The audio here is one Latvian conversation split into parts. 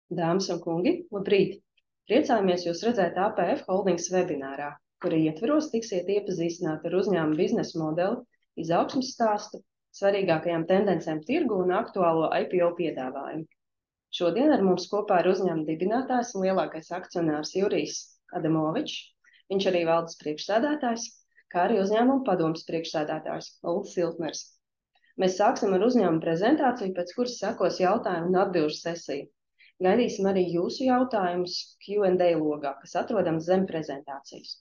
Dāmas un kungi, labrīt! Priecājamies jūs redzēt APF Holdings webinārā, kura ietveros tiksiet iepazīstināti ar uzņēmuma biznesa modeli, izaugsmes stāstu, svarīgākajām tendencēm tirgu un aktuālo IPO piedāvājumu. Šodien ar mums kopā ir uzņēmuma dibinātājs un lielākais akcionārs Jurijs Adamovičs, viņš arī valdes priekšsēdētājs, kā arī uzņēmuma padomes priekšsēdētājs Ulris Siltners. Mēs sāksim ar uzņēmuma prezentāciju, pēc kuras sekos jautājumu un atbilžu sesiju. Gaidīsim arī jūsu jautājumus Q&A logā, kas atrodams zem prezentācijas.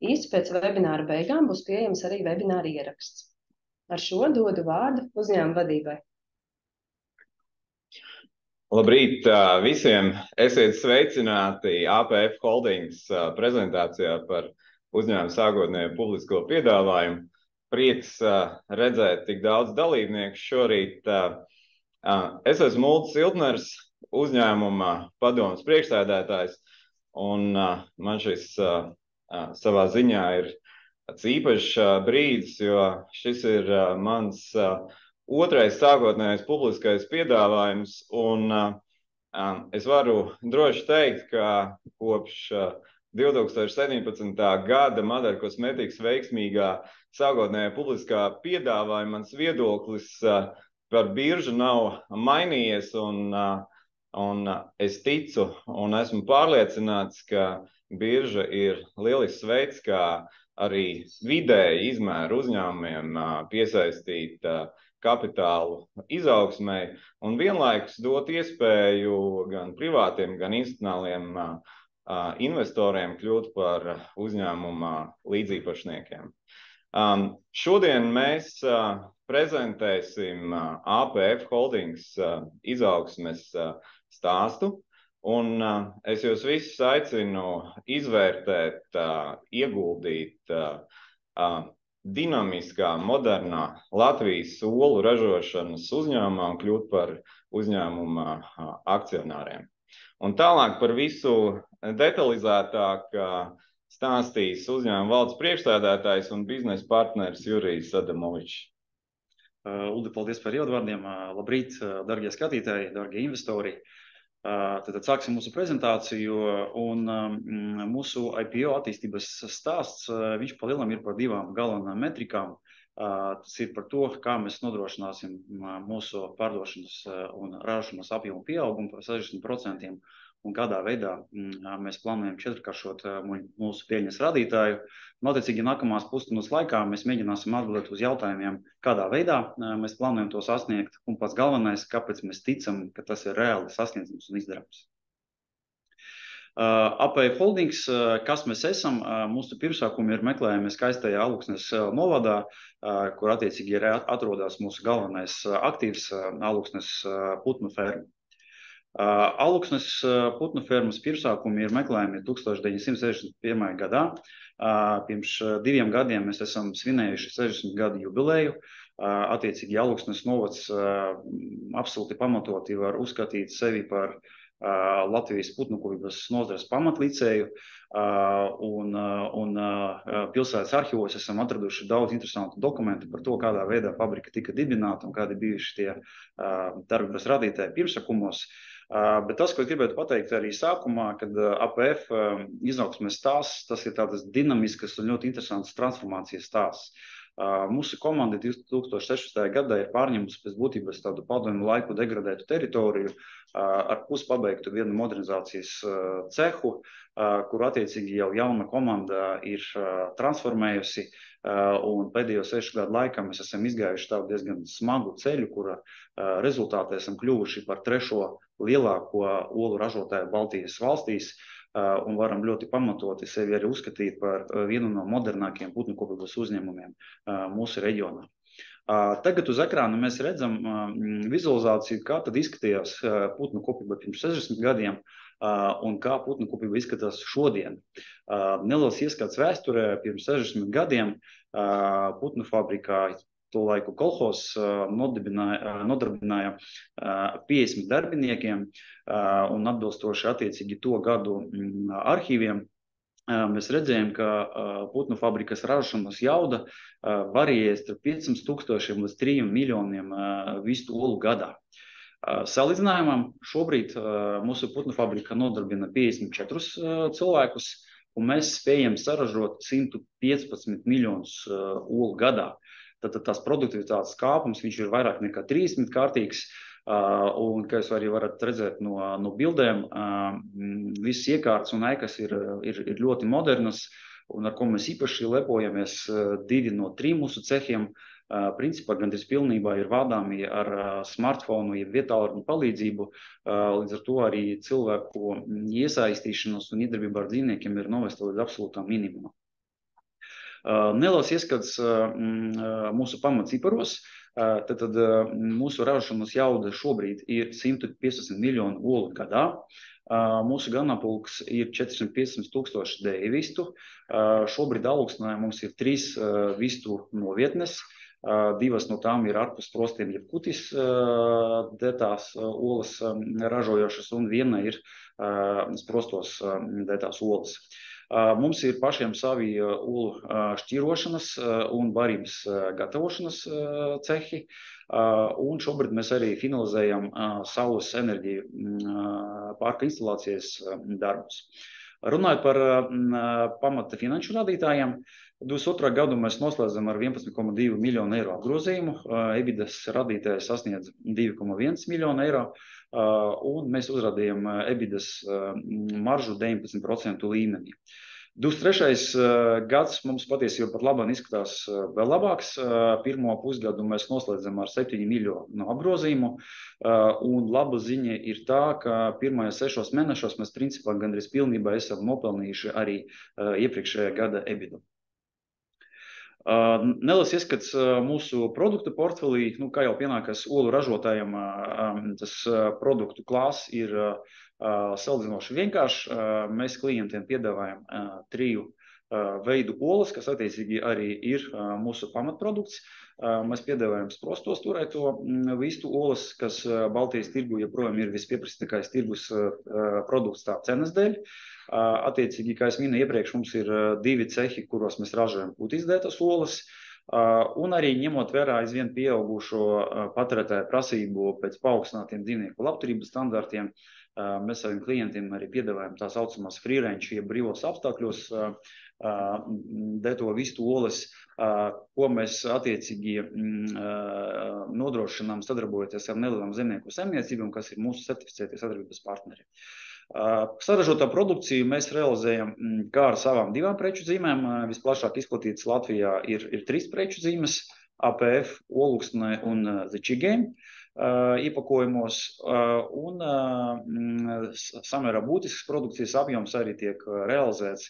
Īsti pēc webināra beigām būs pieejams arī webināra ieraksts. Ar šo dodu vārdu uzņēmuma vadībai. Labrīt visiem! Esiet sveicināti APF Holdings prezentācijā par uzņēmumu sākotnējo publisko piedāvājumu. Prieks redzēt tik daudz dalībnieku šorīt. Es esmu Ulris Siltners, uzņēmuma padomes priekšsēdētājs, un man šis savā ziņā ir tāds īpašs brīdis, jo šis ir mans otrais sākotnējais publiskais piedāvājums, un es varu droši teikt, ka kopš 2017. gada Madara Cosmetics veiksmīgā sākotnējā publiskā piedāvājuma mans viedoklis par biržu nav mainījies, un es ticu un esmu pārliecināts, ka birža ir lielisks veids, kā arī vidēji izmēru uzņēmumiem piesaistīt kapitālu izaugsmei un vienlaikus dot iespēju gan privātiem, gan institucionāliem investoriem kļūt par uzņēmuma līdziepašniekiem. Šodien mēs prezentēsim APF Holdings izaugsmes stāstu, un es jūs visus aicinu izvērtēt, ieguldīt dinamiskā, modernā Latvijas olu ražošanas uzņēmumā un kļūt par uzņēmuma akcionāriem. Un tālāk par visu detalizētāk stāstīs uzņēmuma valdes priekšsēdētājs un biznesa partneris Jurijs Adamovičs. Uldi, paldies par ievadvārdiem. Labrīt, dargie skatītāji, dargie investori. Tad sāksim mūsu prezentāciju, un mūsu IPO attīstības stāsts, viņš pa lielam ir par divām galvenām metrikām. Tas ir par to, kā mēs nodrošināsim mūsu pārdošanas un ražošanas apjomu pieaugumu par 60%, un kādā veidā mēs plānojam četrkāršot mūsu peļņas rādītāju. Notiecīgi nākamās pusstundas laikā mēs mēģināsim atbildēt uz jautājumiem, kādā veidā mēs plānojam to sasniegt, un pats galvenais, kāpēc mēs ticam, ka tas ir reāli sasniedzams un izdarāms. APF Holdings, kas mēs esam, mūsu pirmsākumi ir meklējami skaistajā Alūksnes novadā, kur attiecīgi ir atrodas mūsu galvenais aktīvs Alūksnes putnu ferma. Alūksnes putnu fermas pirmsākumi ir meklējami 1961. gadā. Pirms 2 gadiem mēs esam svinējuši 60 gadu jubileju. Attiecīgi Alūksnes novads absolūti pamatoti var uzskatīt sevi par Latvijas putnukopības nozares pamatlicēju, un pilsētas arhīvos esam atraduši daudz interesantu dokumentu par to, kādā veidā fabrika tika dibināta un kādi bijuši tie darbības radītāji pirmsākumos. Bet tas, ko es gribētu pateikt arī sākumā, kad APF izaugsmes stāsts, tas ir tādas dinamiskas un ļoti interesantas transformācijas stāsts. Mūsu komanda 2016. gadā ir pārņemusi pēc būtības tādu padomju laiku degradētu teritoriju, ar pusi pabeigtu vienu modernizācijas cehu, kur attiecīgi jau jauna komanda ir transformējusi, un pēdējo 6 gadu laikā mēs esam izgājuši tādu diezgan smagu ceļu, kura rezultātā esam kļuvuši par 3. lielāko olu ražotāju Baltijas valstīs, un varam ļoti pamatoti sevi arī uzskatīt par vienu no modernākajiem putnukopības uzņēmumiem mūsu reģionā. Tagad uz ekrāna mēs redzam vizualizāciju, kā tad izskatījās putnukopība pirms 60 gadiem un kā putnukopība izskatās šodien. Neliels ieskats vēsturē pirms 60 gadiem putnu fabrikā, to laiku kolhos, nodarbināja 50 darbiniekiem, un atbilstoši attiecīgi to gadu arhīviem mēs redzējām, ka putnu fabrikas ražošanas jauda varēja starp 500 000 līdz 3 miljoniem vistu olu gadā. Salīdzinājumam šobrīd mūsu putnu fabrika nodarbina 54 cilvēkus, un mēs spējam saražot 115 miljonus olu gadā. Tātad tās produktivitātes kāpums, viņš ir vairāk nekā 30 kārtīgs, un, kā jūs arī varat redzēt no bildēm, visas iekārtas un ēkas ir ļoti modernas, un ar ko mēs īpaši lepojamies, 2 no 3 mūsu cehiem, principā gandrīz pilnībā ir vadāmi ar smartphonu, jeb vietālruni palīdzību, līdz ar to arī cilvēku iesaistīšanos un iedarbība ar dzīvniekiem ir novesta līdz absolūtām minimumam. Neliels ieskats mūsu pamatciparos. Tad mūsu ražošanas jauda šobrīd ir 115 miljonu olu gadā. Mūsu ganāmpulks ir 450 tūkstoši deju vistu. Šobrīd Alūksnē mums ir 3 vistu novietnes. 2 no tām ir ārpus prostiem, jeb kutis dētās olas ražojošas, un 1 ir sprostos dētās olas. Mums ir pašiem savi olu šķirošanas un barības gatavošanas cehi, un šobrīd mēs arī finalizējam saules enerģiju parka instalācijas darbus. Runājot par pamata finanšu rādītājiem, 22. gadu mēs noslēdzam ar 11,2 miljonu eiro apgrozījumu, EBITDAS radītājs sasniedz 2,1 miljonu eiro, un mēs uzrādījām EBITDAS maržu 19% līmenī. 23. gads mums patiesībā pat labāk izskatās vēl labāks. Pirmo pusgadu mēs noslēdzam ar 7 miljonu apgrozījumu, un laba ziņa ir tā, ka pirmajos 6 mēnešos mēs principā gandrīz pilnībā esam nopelnījuši arī iepriekšējā gada EBITDU. Neliels ieskats mūsu produktu portfelī, kā jau pienākas olu ražotājiem, tas produktu klāsts ir salīdzinoši vienkārši. Mēs klientiem piedāvājam 3 veidu olas, kas attiecīgi arī ir mūsu pamatprodukts. Mēs piedāvājam sprostos turēto vistu olas, kas Baltijas tirgu joprojām ir vispieprasītākais tirgus produkts tā cenas dēļ. Attiecīgi, kā es minēju iepriekš, mums ir 2 cehi, kuros mēs ražojam kutizdētas olas, un arī ņemot vērā aizvien pieaugušo patērētāju prasību pēc paaugstinātiem dzīvnieku labturības standartiem, mēs saviem klientiem arī piedāvājam tā saucamās free range, jeb brīvos apstākļos dēto vistu olas, ko mēs attiecīgi nodrošinām sadarbojoties ar nelielām zemnieku saimniecībām, kas ir mūsu certificētie sadarbības partneri. Saražotā produkciju mēs realizējam kā ar savām 2 preču zīmēm. Visplašāk izplatītas Latvijā ir 3 preču zīmes – APF, Oluksne un The Chick Game iepakojumos, un samērā būtisks produkcijas apjoms arī tiek realizēts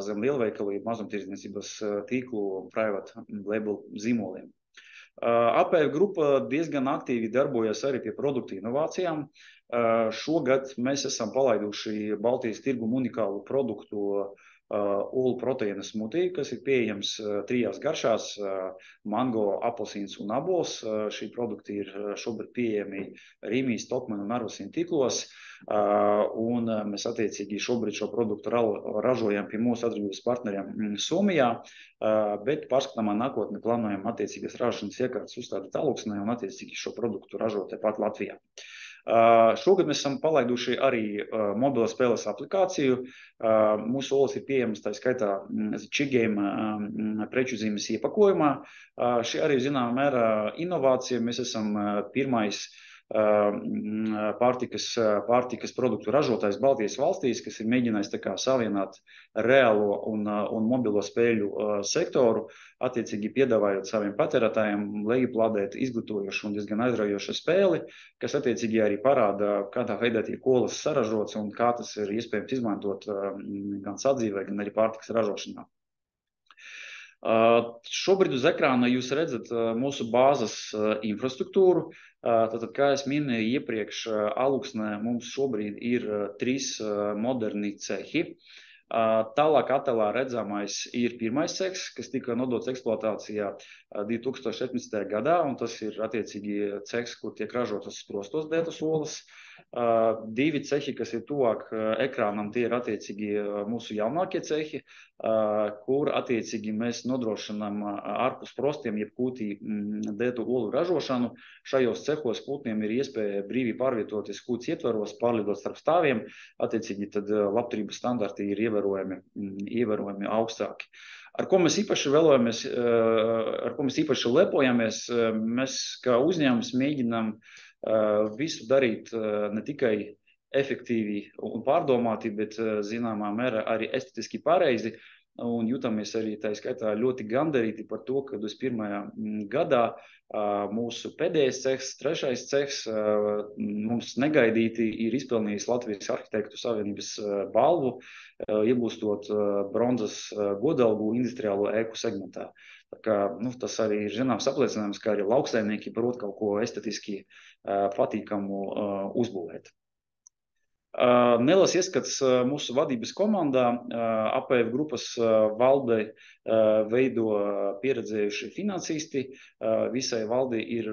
zem lielveikalu, mazumtirdzniecības tīklu private label zīmoliem. APF grupa diezgan aktīvi darbojas arī pie produktu inovācijām. Šogad mēs esam palaiduši Baltijas tirgumu unikālu produktu olu proteīna smutī, kas ir pieejams 3 garšās – mango, apelsīns un abols. Šī produkti ir šobrīd pieejami Rīmī, Stokman un Arvasīna tīklos, un mēs attiecīgi šobrīd šo produktu ražojam pie mūsu sadarbības partneriem Somijā, bet pārskatāmā nākotnē plānojam attiecīgas ražošanas iekārtas uzstādīt Alūksnē un attiecīgi šo produktu ražot tepat Latvijā. Šogad mēs esam palaiduši arī mobilo spēles aplikāciju. Mūsu olas ir pieejamas tā skaitā Chick Game preču zīmes iepakojumā. Šī arī zināmā mērā inovācija. Mēs esam pirmais pārtikas produktu ražotājs Baltijas valstīs, kas ir mēģinājis tā kā savienot reālo un mobilo spēļu sektoru, attiecīgi piedāvājot saviem patērētājiem lejuplādēt izglītojošu un diezgan aizraujošu spēli, kas attiecīgi arī parāda, kādā veidā tiek olas saražots un kā tas ir iespējams izmantot gan sadzīvē, gan arī pārtikas ražošanā. Šobrīd uz ekrāna jūs redzat mūsu bāzes infrastruktūru. Tātad, kā es minēju iepriekš, Alūksnē mums šobrīd ir 3 moderni cehi. Tālāk attēlā redzamais ir pirmais cehs, kas tika nodots eksploatācijā 2017. gadā, un tas ir attiecīgi cehs, kur tiek ražotas sprostos dētas olas. Divi cehi, kas ir tuvāk ekrānam, tie ir attiecīgi mūsu jaunākie cehi, kur attiecīgi mēs nodrošinām ārpus prostiem jebkūtī dētu olu ražošanu. Šajos cehos putniem ir iespēja brīvi pārvietoties kūts ietvaros, pārlidot starp stāviem, attiecīgi tad labturības standarti ir ievērojami augstāki. Ar ko mēs īpaši lepojamies, mēs kā uzņēmums mēģinām visu darīt ne tikai efektīvi un pārdomāti, bet zināmā mērā arī estetiski pareizi. Un jūtamies arī tā skaitā ļoti gandarīti par to, ka 21. gadā mūsu pēdējais cehs, trešais cehs mums negaidīti ir izpelnījis Latvijas Arhitektu Savienības balvu, iegūstot bronzas godalgu industriālo ēku segmentā. Tā kā, tas arī ir zināms apliecinājums, ka arī lauksaimnieki prot kaut ko estetiski patīkamu uzbūvēt. Neliels ieskats mūsu vadības komandā. APF grupas valde veido pieredzējuši finansisti. Visai valdi ir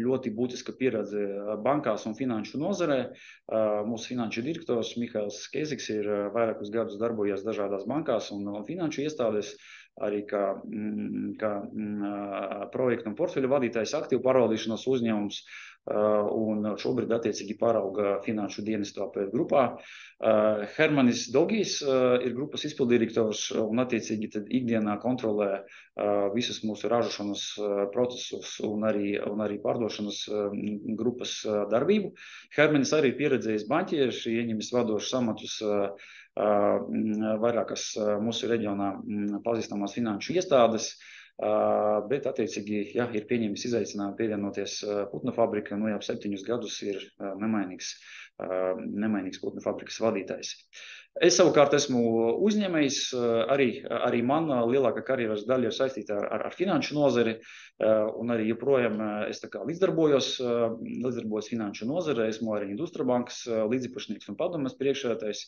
ļoti būtiska pieredze bankās un finanšu nozarē. Mūsu finanšu direktors Mihails Keziks ir vairākus gadus darbojies dažādās bankās un finanšu iestādēs, arī kā projektu un portfeļu vadītājs, aktīvu pārvaldīšanas uzņēmums, un šobrīd attiecīgi pārauga finanšu dienestu APF grupā. Hermanis Dogijs ir grupas izpildirektors un attiecīgi tad ikdienā kontrolē visus mūsu ražošanas procesus un arī pārdošanas grupas darbību. Hermanis arī pieredzējis banķieris, ieņemis vadošus amatus vairākas mūsu reģionā pazīstamās finanšu iestādes, bet attiecīgi ir pieņēmis izaicinājumu pievienoties putnu fabrika, jau 7 gadus ir nemainīgs putnu fabrikas vadītājs. Es savukārt esmu uzņēmējs, arī man lielākā karjeras daļa ir saistīta ar finanšu nozari, un arī joprojām es tā kā līdzdarbojos finanšu nozarē, esmu arī Industrabankas līdzipašnieks un padomes priekšsēdētājs,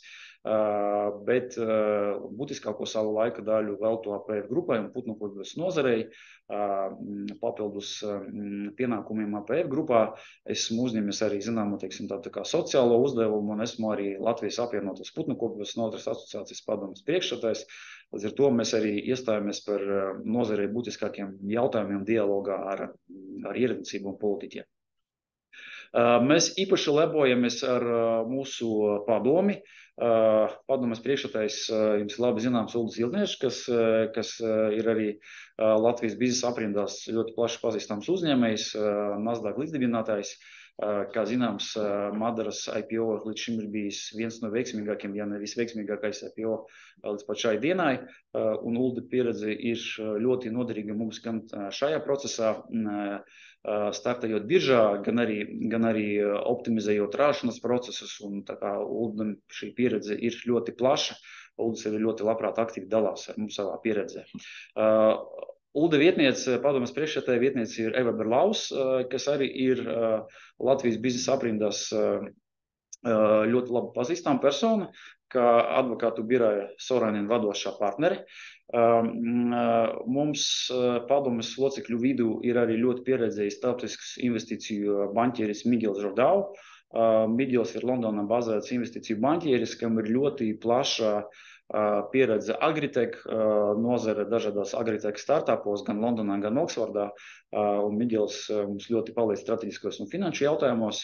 bet būtiskāko savu laika daļu veltu APF grupai un putnukopības nozarei. Papildus pienākumiem APF grupā esmu uzņēmis arī zināmu, tā kā sociālo uzdevumu, un esmu arī Latvijas apvienotās putnukopības nozares asociācijas padomes priekšsēdētājs. Līdz ar to mēs arī iestājamies par nozarei būtiskākiem jautājumiem dialogā ar ierēdniecību un politiķiem. Mēs īpaši lepojamies ar mūsu padomi. Padomes priekšsēdētājs jums labi zināms Uldis Ilniešs, kas ir arī Latvijas biznesa aprindās ļoti plaši pazīstams uzņēmējs, Nasdaq līdzdibinātājs. Kā zināms, Madaras IPO līdz šim ir bijis viens no veiksmīgākiem, ja ne visveiksmīgākais IPO līdz pat šai dienai, un Ulda pieredze ir ļoti noderīga mums gan šajā procesā, startējot biržā, gan arī optimizējot ražošanas procesus, un tā kā Uldam šī pieredze ir ļoti plaša, Uldis arī ļoti labprāt aktīvi dalās ar mums savā pieredzē. Ulda vietniece, padomes priekšsēdētāja vietniece ir Eva Berlaus, kas arī ir Latvijas biznesa aprindās ļoti labi pazīstama persona, kā advokātu biroja Sorainen vadošā partneri. Mums padomes locekļu vidū ir arī ļoti pieredzējis starptautiskas investīciju banķieris Miguels Jordau. Miguels ir Londonā bazēts investīciju banķieris, kam ir ļoti plaša pieredze agritech nozare dažādās agritech startupos, gan Londonā, gan Oksfordā, un Miguels mums ļoti palīdz strateģiskos un finanšu jautājumos.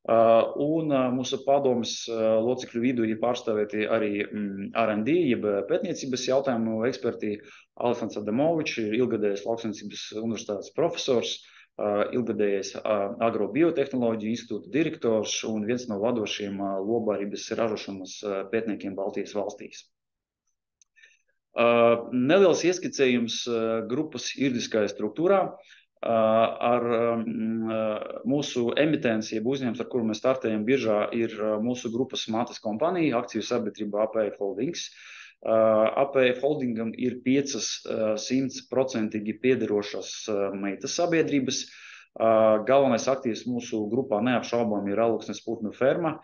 Un mūsu padomes locekļu vidū ir pārstāvēti arī R&D, jeb pētniecības jautājumu eksperti. Alfons Adamovičs ir ilgadējis Lauksaimniecības universitātes profesors, ilgadējais agrobiotehnoloģiju institūta direktors un viens no vadošiem lobārības ražošanas pētniekiem Baltijas valstīs. Neliels ieskicējums grupas juridiskajā struktūrā. Ar mūsu emitents, jeb uzņēmums, ar kuru mēs startējam biržā, ir mūsu grupas mātes kompanija, akciju sabiedrība APF Holdings. APF Holdingam ir 500% piederošas meitas sabiedrības. Galvenais aktīvs mūsu grupā neapšaubām ir Alūksnes putnu ferma,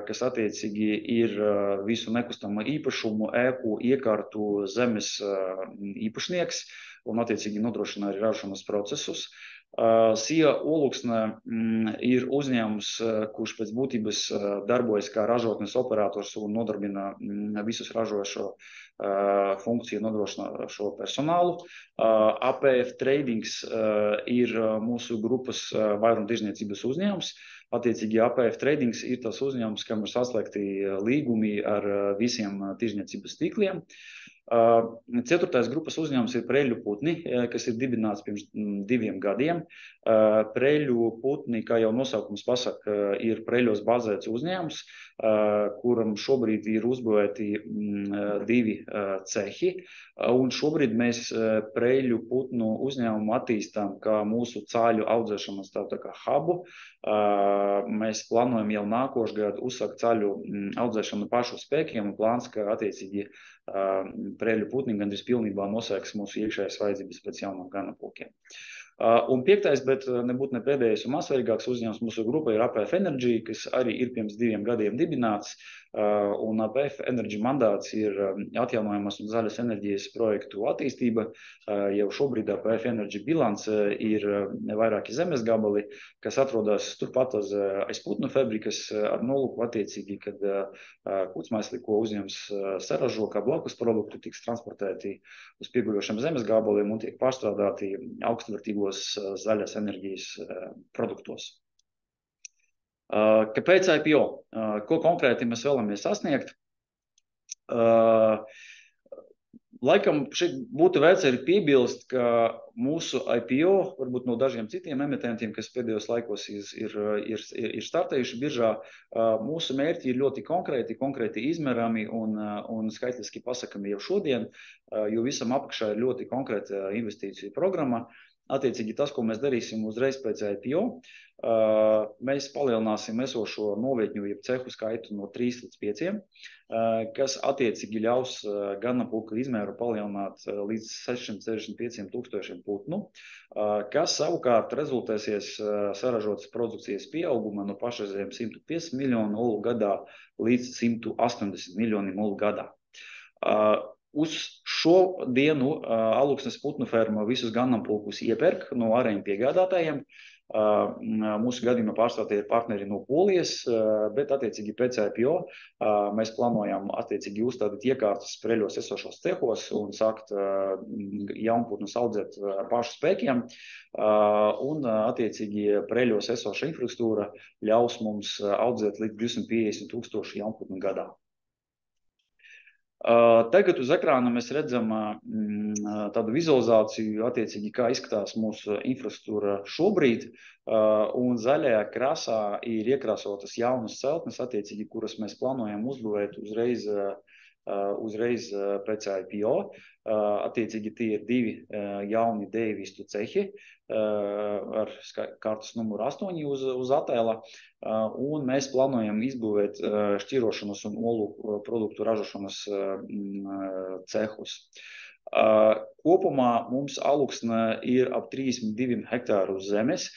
kas attiecīgi ir visu nekustamo īpašumu, ēku, iekārtu, zemes īpašnieks un attiecīgi nodrošina arī ražošanas procesus. SIA Oluksne ir uzņēmums, kurš pēc būtības darbojas kā ražotnes operators un nodarbina visus ražošo funkciju nodrošinošo personālu. APF Tradings ir mūsu grupas vairumtirdzniecības uzņēmums. Attiecīgi APF Tradings ir tas uzņēmums, kam ir saslēgti līgumi ar visiem tirdzniecības tīkliem. Ceturtais grupas uzņēmums ir Preļu putni, kas ir dibināts pirms 2 gadiem. Preļu putni, kā jau nosaukums pasaka, ir Preļos bazēts uzņēmums, kuram šobrīd ir uzbūvēti 2 cehi. Un šobrīd mēs Preļu putnu uzņēmumu attīstām kā mūsu cāļu audzēšanas tā kā hubu. Mēs plānojam jau nākošu gadu uzsākt cāļu audzēšanu pašu spēkiem un plāns, ka attiecīgi Preļu putni gandrīz pilnībā nosēks mūsu iekšējās vajadzības pēc jaunām ganapulkiem. Un 5. bet nebūtu ne pēdējais un mazsvarīgāks uzņēmums mūsu grupa ir APF Energy, kas arī ir pirms 2 gadiem dibināts. Un APF Energy mandāts ir atjaunojamas un zaļas enerģijas projektu attīstība. Jau šobrīd APF Energy bilance ir vairāki zemes gabali, kas atrodas turpat aiz putnu fabrikas ar nolūku attiecīgi, kad kucmaisli, ko uzņēmums saražo kā blakus produktu, tiks transportēti uz pieguļošiem zemes gabaliem un tiek pārstrādāti augstvērtīgos zaļas enerģijas produktos. Kāpēc IPO? Ko konkrēti mēs vēlamies sasniegt? Laikam šeit būtu vērts arī piebilst, ka mūsu IPO, varbūt no dažiem citiem emitentiem, kas pēdējos laikos ir startējuši biržā, mūsu mērķi ir ļoti konkrēti izmērami un skaitliski pasakami jau šodien, jo visam apakšā ir ļoti konkrēta investīciju programma. Attiecīgi tas, ko mēs darīsim uzreiz pēc IPO, mēs palielināsim esošo novietņu, jeb cehu skaitu no 3 līdz 5, kas attiecīgi ļaus ganapulka izmēru palielināt līdz 665 tūkstošiem putnu, kas savukārt rezultēsies saražotas produkcijas pieauguma no pašreizējiem 150 miljonu olu gadā līdz 180 miljoniem olu gadā. Uz šo dienu Aluksnes putnu ferma visus ganapulkus iepērk no ārējiem piegādātājiem. Mūsu gadījumā pārstāvtie ir partneri no Polijas, bet attiecīgi pēc IPO mēs plānojam attiecīgi uzstādīt iekārtas Preļos esošos cehos un sākt jaunputnus audzēt pašu spēkiem. Un attiecīgi Preļos esoša infrastruktūra ļaus mums audzēt līdz 250 tūkstoši jaunputnu gadā. Tagad uz ekrāna mēs redzam tādu vizualizāciju, attiecīgi, kā izskatās mūsu infrastruktūra šobrīd, un zaļajā krāsā ir iekrāsotas jaunas celtnes, attiecīgi, kuras mēs plānojam uzbūvēt uzreiz pēc IPO. Attiecīgi tie ir 2 jauni dēvistu cehi ar kartas numuru 8 uz attēla, un mēs plānojam izbūvēt šķirošanas un olu produktu ražošanas cehus. Kopumā mums Aluksne ir ap 32 hektāru zemes,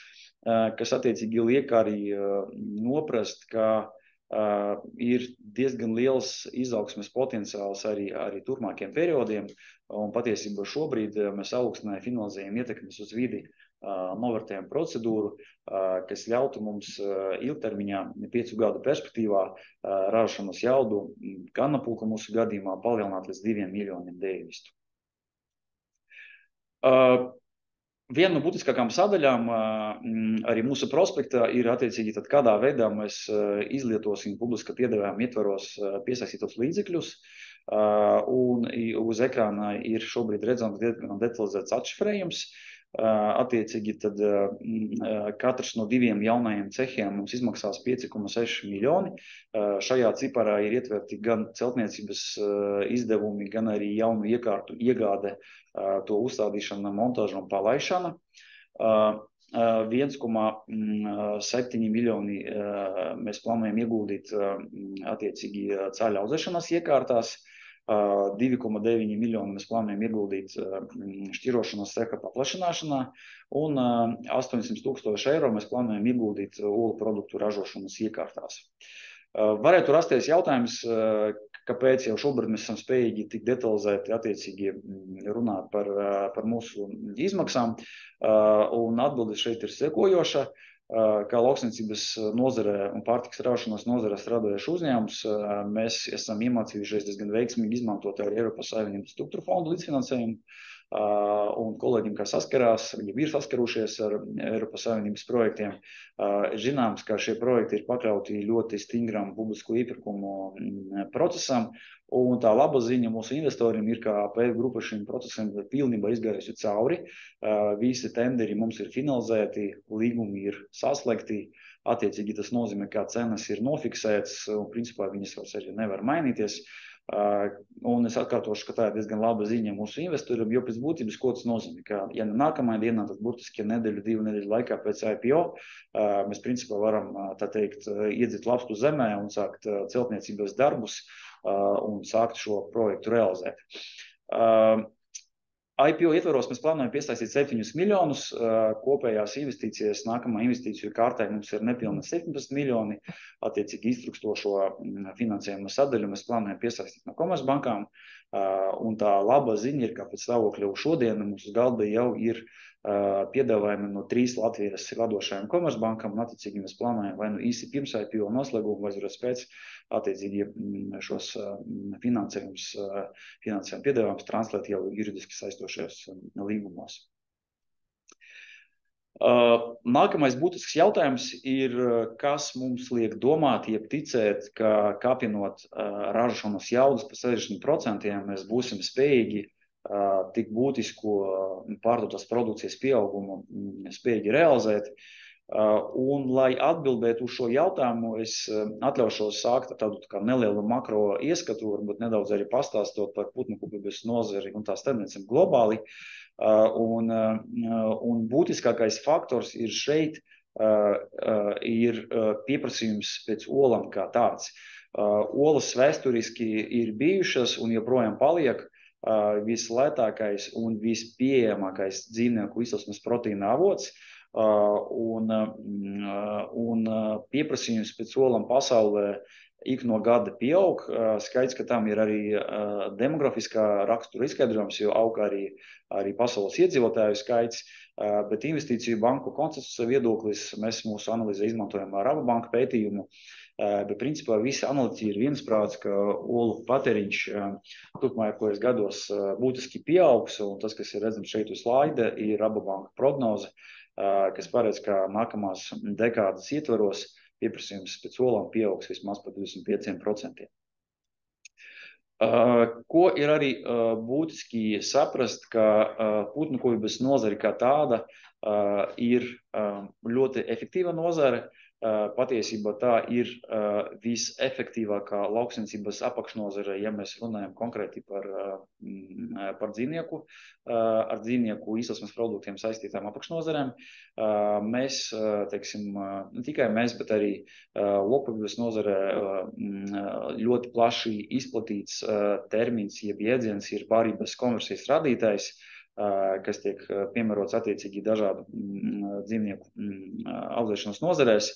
kas attiecīgi liek arī noprast, ka ir diezgan liels izaugsmes potenciāls arī turpmākiem periodiem, un patiesībā šobrīd mēs Aluksnē finalizējam ietekmes uz vidi novērtējumu procedūru, kas ļautu mums ilgtermiņā 5 gadu perspektīvā ražošanas jaudu ganapulka mūsu gadījumā palielināt līdz 2 miljoniem dēvistu. Viena no būtiskākām sadaļām arī mūsu prospektā ir attiecīgi tad, kādā veidā mēs izlietosim publiska piedāvājuma ietvaros piesaistītos līdzekļus. Un uz ekrāna ir šobrīd redzams diezgan detalizēts atšifrējums. Attiecīgi tad katrs no 2 jaunajiem cehiem mums izmaksās 5,6 miljoni. Šajā ciparā ir ietverti gan celtniecības izdevumi, gan arī jaunu iekārtu iegāde, to uzstādīšana, montāža un palaišana. 1,7 miljoni mēs plānojam ieguldīt attiecīgi cāļu audzēšanas iekārtās. 2,9 miljoni mēs plānojam ieguldīt šķirošanas ceha paplašināšanā un 800 tūkstoši eiro mēs plānojam ieguldīt olu produktu ražošanas iekārtās. Varētu rasties jautājums, kāpēc jau šobrīd mēs esam spējīgi tik detalizēti attiecīgi runāt par mūsu izmaksām. Un atbilde šeit ir sekojoša. Kā lauksaimniecības nozarē un pārtikas ražošanas nozarē strādājuši uzņēmums, mēs esam iemācījušies diezgan veiksmīgi izmantot arī Eiropas Savienības struktūra fondu līdzfinansējumu. Un kolēģiem, kas saskarās, viņi ir saskarušies ar Eiropas Savienības projektiem, zināms, ka šie projekti ir pakļauti ļoti stingram publisko iepirkumu procesam. Un tā laba ziņa mūsu investoriem ir, ka APF grupa šim procesam pilnībā izgājusi cauri. Visi tenderi mums ir finalizēti, līgumi ir saslēgti. Attiecīgi tas nozīmē, ka cenas ir nofiksētas un principā viņas vairs arī nevar mainīties. Un es atkārtošu, ka tā ir diezgan laba ziņa mūsu investoriem, jo pēc būtības, ko tas nozīmē, ka ja ne nākamajā dienā, tad burtiski nedēļu, 2 nedēļu laikā pēc IPO mēs principā varam, tā teikt, iedzīt lapstu zemē un sākt celtniecības darbus un sākt šo projektu realizēt. IPO ietvaros mēs plānojam piesaistīt 7 miljonus, kopējās investīcijas, nākamā investīciju kārtā mums ir nepilni 17 miljoni, attiecīgi iztrukstošo finansējuma sadaļu mēs plānojam piesaistīt no Komercbankām, un tā laba ziņa ir, ka pēc stāvokļa šodien mums uz galda jau ir piedāvājumi no 3 Latvijas vadošajām Komercbankām, un attiecīgi mēs plānojam vai nu īsi pirms IPO noslēgumu, vai uzreiz pēc attiecīgi šos finansējuma piedāvājumus translēt jau juridiski saistošajos līgumos. Nākamais būtisks jautājums ir, kas mums liek domāt, jeb ticēt, ka apvienot ražošanas jaudas pa 60% mēs būsim spējīgi tik būtisku pārdotās produkcijas pieaugumu spējīgi realizēt. Un, lai atbildētu uz šo jautājumu, es atļaušos sākt ar tādu kā nelielu makro ieskatu, varbūt nedaudz arī pastāstot par putnukopības nozari un tās tendencēm globāli. Un būtiskākais faktors ir šeit, ir pieprasījums pēc olām kā tāds. Olas vēsturiski ir bijušas un joprojām paliek vislētākais un vispieejamākais dzīvnieku izcelsmes proteīna avots, un pieprasījums pēc olām pasaulē ik no gada pieaug. Skaidrs, ka tam ir arī demografiskā rakstura izskaidrojums, jo aug arī pasaules iedzīvotāju skaits, bet investīciju banku konsensusa viedoklis mēs mūsu analīzē izmantojam Rabobanka pētījumu. Bet principā visi analītiķi ir viensprāts, ka olu patēriņš turpmākajos gados būtiski pieaugs, un tas, kas ir redzams šeit uz slaida, ir Rabobanka prognoze, kas paredz, ka nākamās dekādas ietvaros pieprasījums pēc olām pieaugs vismaz par 25%. Ko ir arī būtiski saprast, ka putnukopības nozare kā tāda ir ļoti efektīva nozare. Patiesībā tā ir visefektīvākā lauksaimniecības apakšnozare, ja mēs runājam konkrēti par dzīvnieku, ar dzīvnieku izcelsmes produktiem saistītām apakšnozarēm. Mēs, teiksim, ne tikai mēs, bet arī lopkopības nozare ļoti plaši izplatīts termins, jeb jēdziens ir barības konversijas radītājs, kas tiek piemērots attiecīgi dažādu dzīvnieku audzēšanas nozarēs.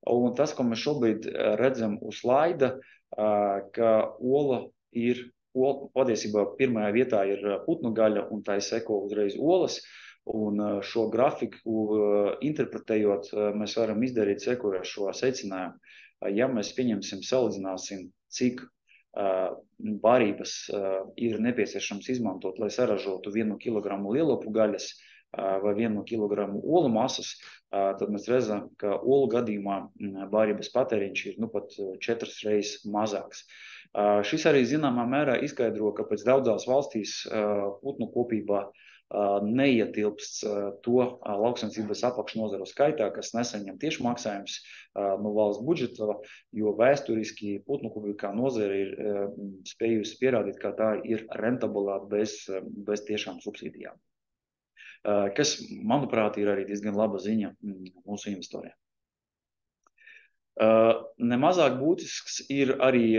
Un tas, ko mēs šobrīd redzam uz slaida, ka ola ir, patiesībā pirmajā vietā ir putnu gaļa un tā seko uzreiz olas. Un šo grafiku interpretējot, mēs varam izdarīt sekojošo secinājumu. Ja mēs pieņemsim, salīdzināsim, cik barības ir nepieciešams izmantot, lai saražotu 1 kilogramu lielopu gaļas vai 1 kilogramu olu masas, tad mēs redzam, ka olu gadījumā barības patēriņš ir pat 4 reizes mazāks. Šis arī zināmā mērā izskaidro, ka pēc daudzās valstīs putnu kopībā neietilpst to lauksaimniecības apakšnozaru skaitā, kas nesaņem tieši maksājums no valsts budžeta, jo vēsturiski putnukopība kā nozare ir spējusi pierādīt, ka tā ir rentabla bez tiešām subsīdijām. Kas, manuprāt, ir arī diezgan laba ziņa mūsu investoriem. Nemazāk būtisks ir arī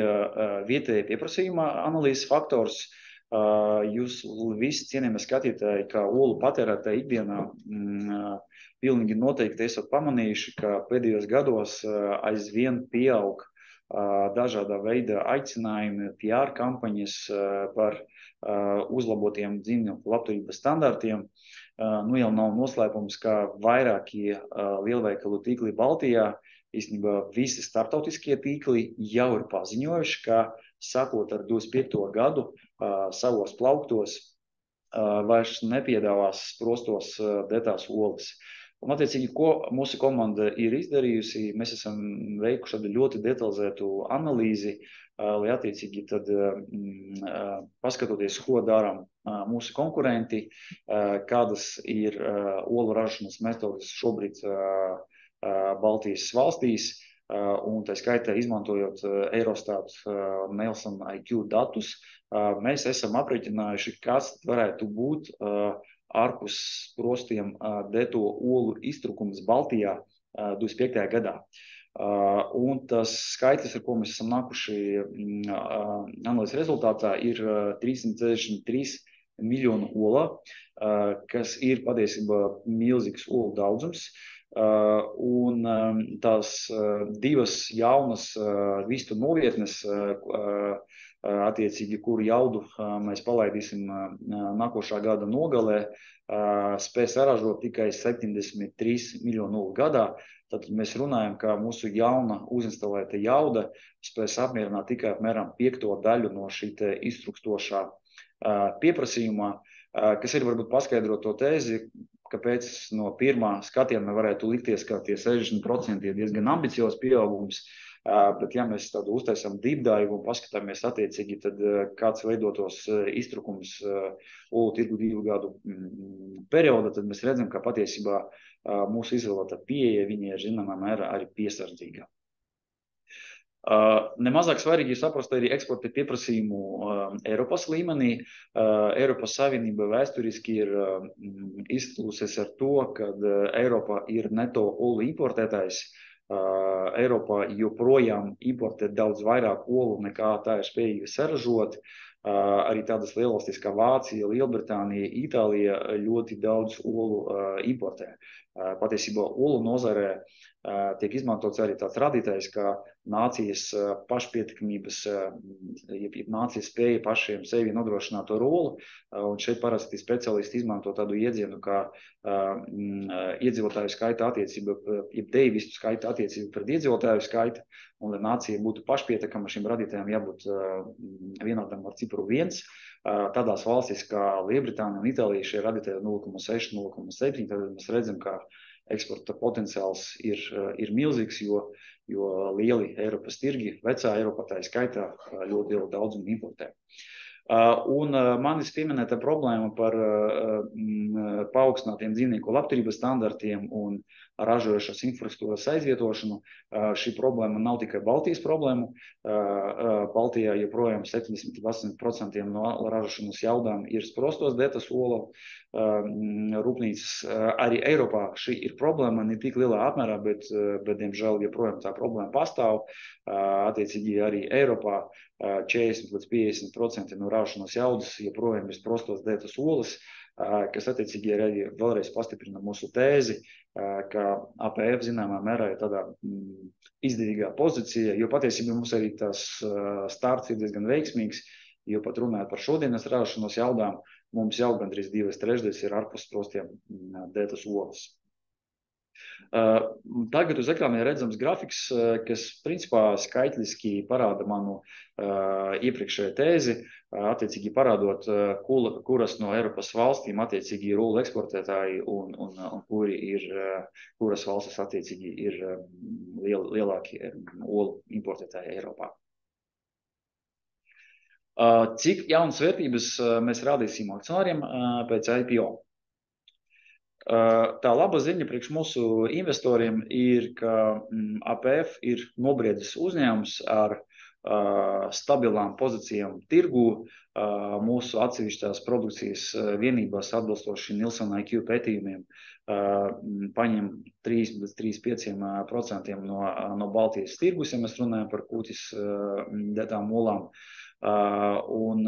vietējā pieprasījuma analīzes faktors. Jūs visi cienījamie skatītāji, kā olu patērētāji ikdienā, pilnīgi noteikti esat pamanījuši, ka pēdējos gados aizvien pieaug dažādā veida aicinājumi, PR kampaņas par uzlabotiem dzīvnieku labturības standartiem. Nu jau nav noslēpums, ka vairākie lielveikalu tīkli Baltijā, īstenībā visi starptautiskie tīkli jau ir paziņojuši, ka sākot ar 25. gadu savos plauktos vairs nepiedāvās sprostos dētās olas. Un, attiecīgi, ko mūsu komanda ir izdarījusi, mēs esam veikuši ļoti detalizētu analīzi, lai attiecīgi tad paskatoties, ko darām mūsu konkurenti, kādas ir olu ražošanas metodas šobrīd Baltijas valstīs, un tā skaitā izmantojot Eurostat Nielsen IQ datus, mēs esam aprēķinājuši, kas varētu būt ārpus sprostiem dēto olu iztrukums Baltijā 25. gadā. Un tas skaitlis, ar ko mēs esam nākuši analīzes rezultātā, ir 363 miljonu ola, kas ir patiesībā milzīgs olu daudzums. Un tās divas jaunas vistu novietnes, attiecīgi, kuru jaudu mēs palaidīsim nākošā gada nogalē, spēs saražot tikai 73 miljonu olu gadā. Tad mēs runājam, ka mūsu jauna uzinstalēta jauda spēs apmierināt tikai apmēram 5. daļu no šī iztrukstošā pieprasījumā, kas ir varbūt paskaidrot to tēzi, kāpēc no pirmā skatiena varētu likties, ka tie 60% ir diezgan ambiciozs pieaugums. Bet, ja mēs tādu uztaisām deep dive un paskatāmies attiecīgi, tad kāds veidotos iztrukums olu tirgu 2 gadu periodā, tad mēs redzam, ka patiesībā mūsu izvēlētā pieeja viņa ir zināmā mērā arī piesardzīga. Nemazāk svarīgi ir saprast arī eksporta pieprasījumu Eiropas līmenī. Eiropas Savienība vēsturiski ir izcēlusies ar to, ka Eiropa ir neto olu importētājs. Eiropā joprojām importē daudz vairāk olu nekā tā ir spējīga saražot. Arī tādas lielvalstis kā Vācija, Lielbritānija, Itālija ļoti daudz olu importē. Patiesībā olu nozarē tiek izmantots arī tāds rādītājs, kā nācijas pašpietiekamības, nācijas spēja pašiem sevi nodrošināt ar olu. Un šeit parasti speciālisti izmanto tādu iedzienu, kā iedzīvotāju skaita attiecība, jeb deivistu skaita attiecība pret iedzīvotāju skaita. Un, lai nācija būtu pašpietiekama, šim rādītājam jābūt vienādam ar cipru 1. Tādās valstīs kā Lielbritānija un Itālija šie rādītāji 0,6, 0,7. Tad mēs redzam, ka eksporta potenciāls ir milzīgs, jo lieli Eiropas tirgi, vecā Eiropā tā skaitā ļoti lielu daudzumu importē. Un manis pieminēta problēma par paaugstinātiem dzīvnieku labturības standartiem un ražojošās infrastruktūras aizvietošanu. Šī problēma nav tikai Baltijas problēma. Baltijā joprojām 78% no ražošanas jaudām ir sprostos dētas olu rūpnīcas. Arī Eiropā šī ir problēma, ne tik lielā apmērā, bet diemžēl joprojām tā problēma pastāv. Attiecīgi arī Eiropā 40 līdz 50% no ražošanas jaudas joprojām ir sprostos dētas olas, kas attiecīgi arī vēlreiz pastiprina mūsu tēzi, ka APF zināmā mērā ir tādā izdevīgā pozīcija, jo patiesībā mums arī tas starts ir diezgan veiksmīgs, jo pat runājot par šodienas ražošanas jaudām, mums jau gandrīz 2/3 ir ārpus sprostiem dētas olas. Tagad uz ekrāna ir redzams grafiks, kas principā skaitliski parāda manu iepriekšējo tēzi, attiecīgi parādot, kuras no Eiropas valstīm attiecīgi ir olu eksportētāji un kuras valstis attiecīgi ir lielākie olu importētāji Eiropā. Cik jaunas vērtības mēs rādīsim akcionāriem pēc IPO? Tā laba ziņa priekš mūsu investoriem ir, ka APF ir nobriedis uzņēmums ar stabilām pozīcijām tirgū, mūsu atsevišķās produkcijas vienībās atbilstoši Nielsen IQ pētījumiem paņem 3–5% no Baltijas tirgus, ja mēs runājam par kūtis dētām olām. Un,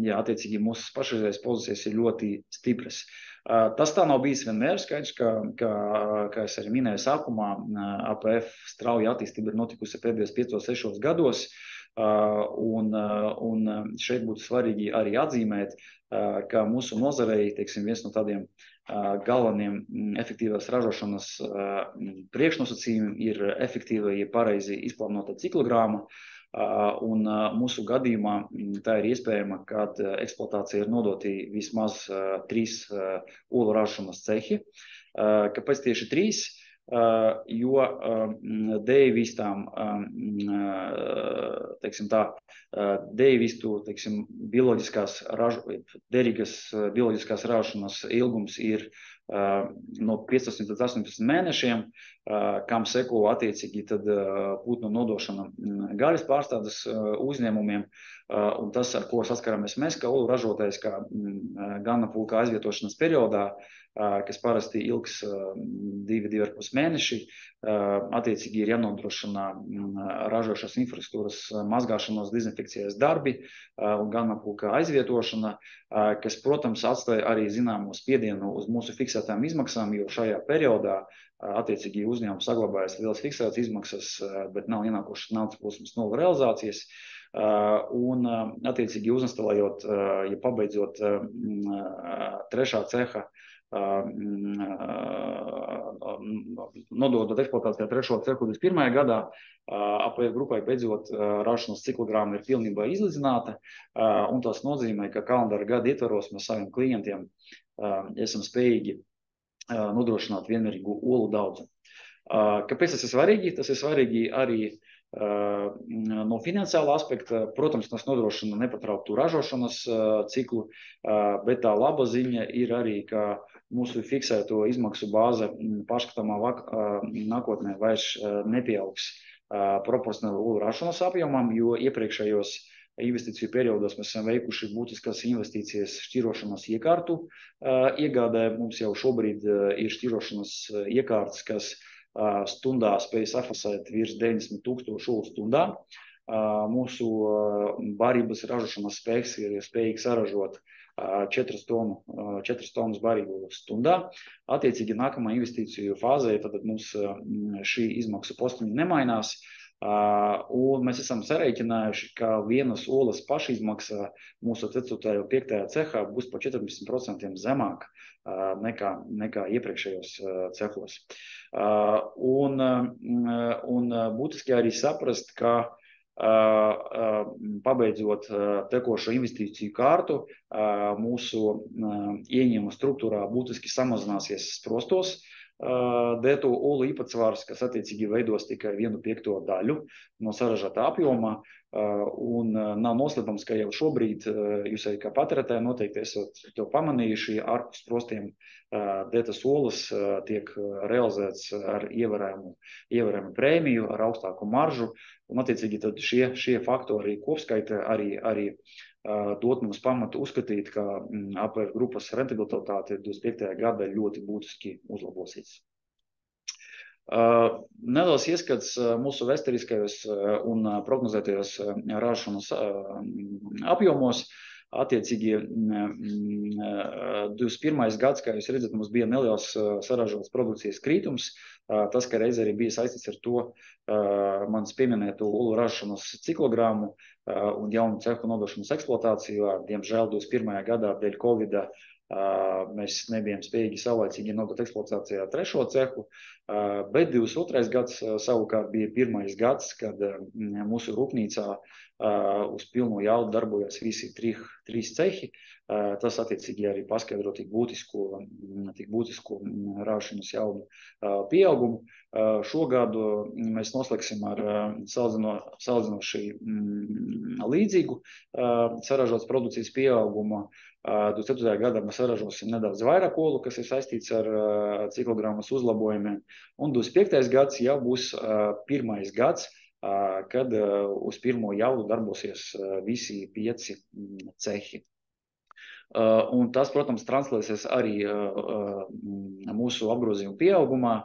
jā, attiecīgi mūsu pašreizējās pozīcijas ir ļoti stipras. Tas tā nav bijis vienmēr. Skaidrs, kā es arī minēju sākumā, APF strauja attīstība ir notikusi pēdējos 5-6 gados. Un šeit būtu svarīgi arī atzīmēt, ka mūsu nozarei, teiksim, viens no tādiem galveniem efektīvās ražošanas priekšnosacījumiem ir efektīva, ja pareizi izplānota ciklogrāma. Un mūsu gadījumā tā ir iespējama, kad eksploatācija ir nodoti vismaz 3 olu ražošanas cehi. Kāpēc tieši 3? Jo dējvistām, teiksim tā, dējvistu, teiksim, derīgas bioloģiskās ražošanas ilgums ir no 15 līdz 18 mēnešiem, kam seko attiecīgi tad putnu nodošana gaļas pārstādes uzņēmumiem, un tas, ar ko saskaramies mēs, kā olu ražotājs, kā ganapulka aizvietošanas periodā, kas parasti ilgs 2–2,5 mēneši, attiecīgi ir jānodrošina ražošanas infrastruktūras mazgāšanos, dezinfekcijas darbi un ganapulka aizvietošana, kas, protams, atstāja arī zināmo spiedienu uz mūsu fiksētām izmaksām, jo šajā periodā attiecīgi uzņēmums saglabājas liels fiksētas izmaksas, bet nav ienākušas naudas plūsmas no realizācijas. Un attiecīgi uzinstalējot, ja pabeidzot 3. ceha, nododot eksploatācijā 3. cehu 21. gadā, APF grupai beidzot ražošanas ciklogrāma ir pilnībā izlīdzināta, un tas nozīmē, ka kalendāra gada ietvaros mēs saviem klientiem esam spējīgi nodrošināt vienmērīgu olu daudzumu. Kāpēc tas ir svarīgi? Tas ir svarīgi arī no finansiāla aspekta. Protams, tas nodrošina nepatrauktu ražošanas ciklu, bet tā laba ziņa ir arī, ka mūsu fiksēto izmaksu bāze pārskatāmā nākotnē vairs nepieaugs proporcionāli olu ražošanas apjomam, jo iepriekšējos investīciju periodos mēs esam veikuši būtiskas investīcijas šķirošanas iekārtu iegādē. Mums jau šobrīd ir šķirošanas iekārtas, kas stundā spēj safasēt virs 90,000 olu stundā. Mūsu barības ražošanas spēks ir spējīgs saražot 4 tonnas barību stundā. Attiecīgi nākamā investīciju fāzē tad mums šī izmaksu postiņa nemainās. Un mēs esam sarēķinājuši, ka vienas olas pašizmaksa mūsu 4. un 5. cehā būs pa 14% zemāk nekā iepriekšējos cehos. Un būtiski arī saprast, ka pabeidzot tekošo investīciju kārtu, mūsu ieņēmumu struktūrā būtiski samazināsies sprostos dēto olu īpatsvars, kas attiecīgi veidos tikai 1/5 daļu no saražātā apjoma, un nav noslēpams, ka jau šobrīd jūs arī kā patērētāji noteikti esat to pamanījuši, ārpus sprostiem dētas olas tiek realizēts ar ievērojumu prēmiju, ar augstāku maržu, un attiecīgi tad šie faktori kopskaita arī dot mums pamatu uzskatīt, ka APF grupas rentabilitāte 25. gada ļoti būtiski uzlabosies. Neliels ieskats mūsu vēsturiskajos un prognozētajos ražošanas apjomos. Attiecīgi 21. gads, kā jūs redzat, mums bija neliels saražotas produkcijas krītums. Tas, ka reiz arī bija saistīts ar to manis pieminēto olu ražošanas ciklogrāmu un jaunu cehu nodošanas eksploatāciju. Diemžēl 21. gadā dēļ Covida mēs nebijām spējīgi saulaicīgi nodot eksploatācijā 3. cehu, bet 22. gads savukārt bija pirmais gads, kad mūsu rūpnīcā uz pilnu jaudu darbojas visi 3 cehi. Tas attiecīgi arī paskaidro tik būtisku ražošanas jaudu pieaugumu. Šogadu mēs noslēgsim ar salīdzinoši līdzīgu saražotas produkcijas pieaugumu. 24. gadā mēs saražosim nedaudz vairāk olu, kas ir saistīts ar ciklogrammas uzlabojumiem, un 25. gads jau būs pirmais gads, kad uz pirmo jaudu darbosies visi 5 cehi. Un tas, protams, translēsies arī mūsu apgrozījuma pieaugumā.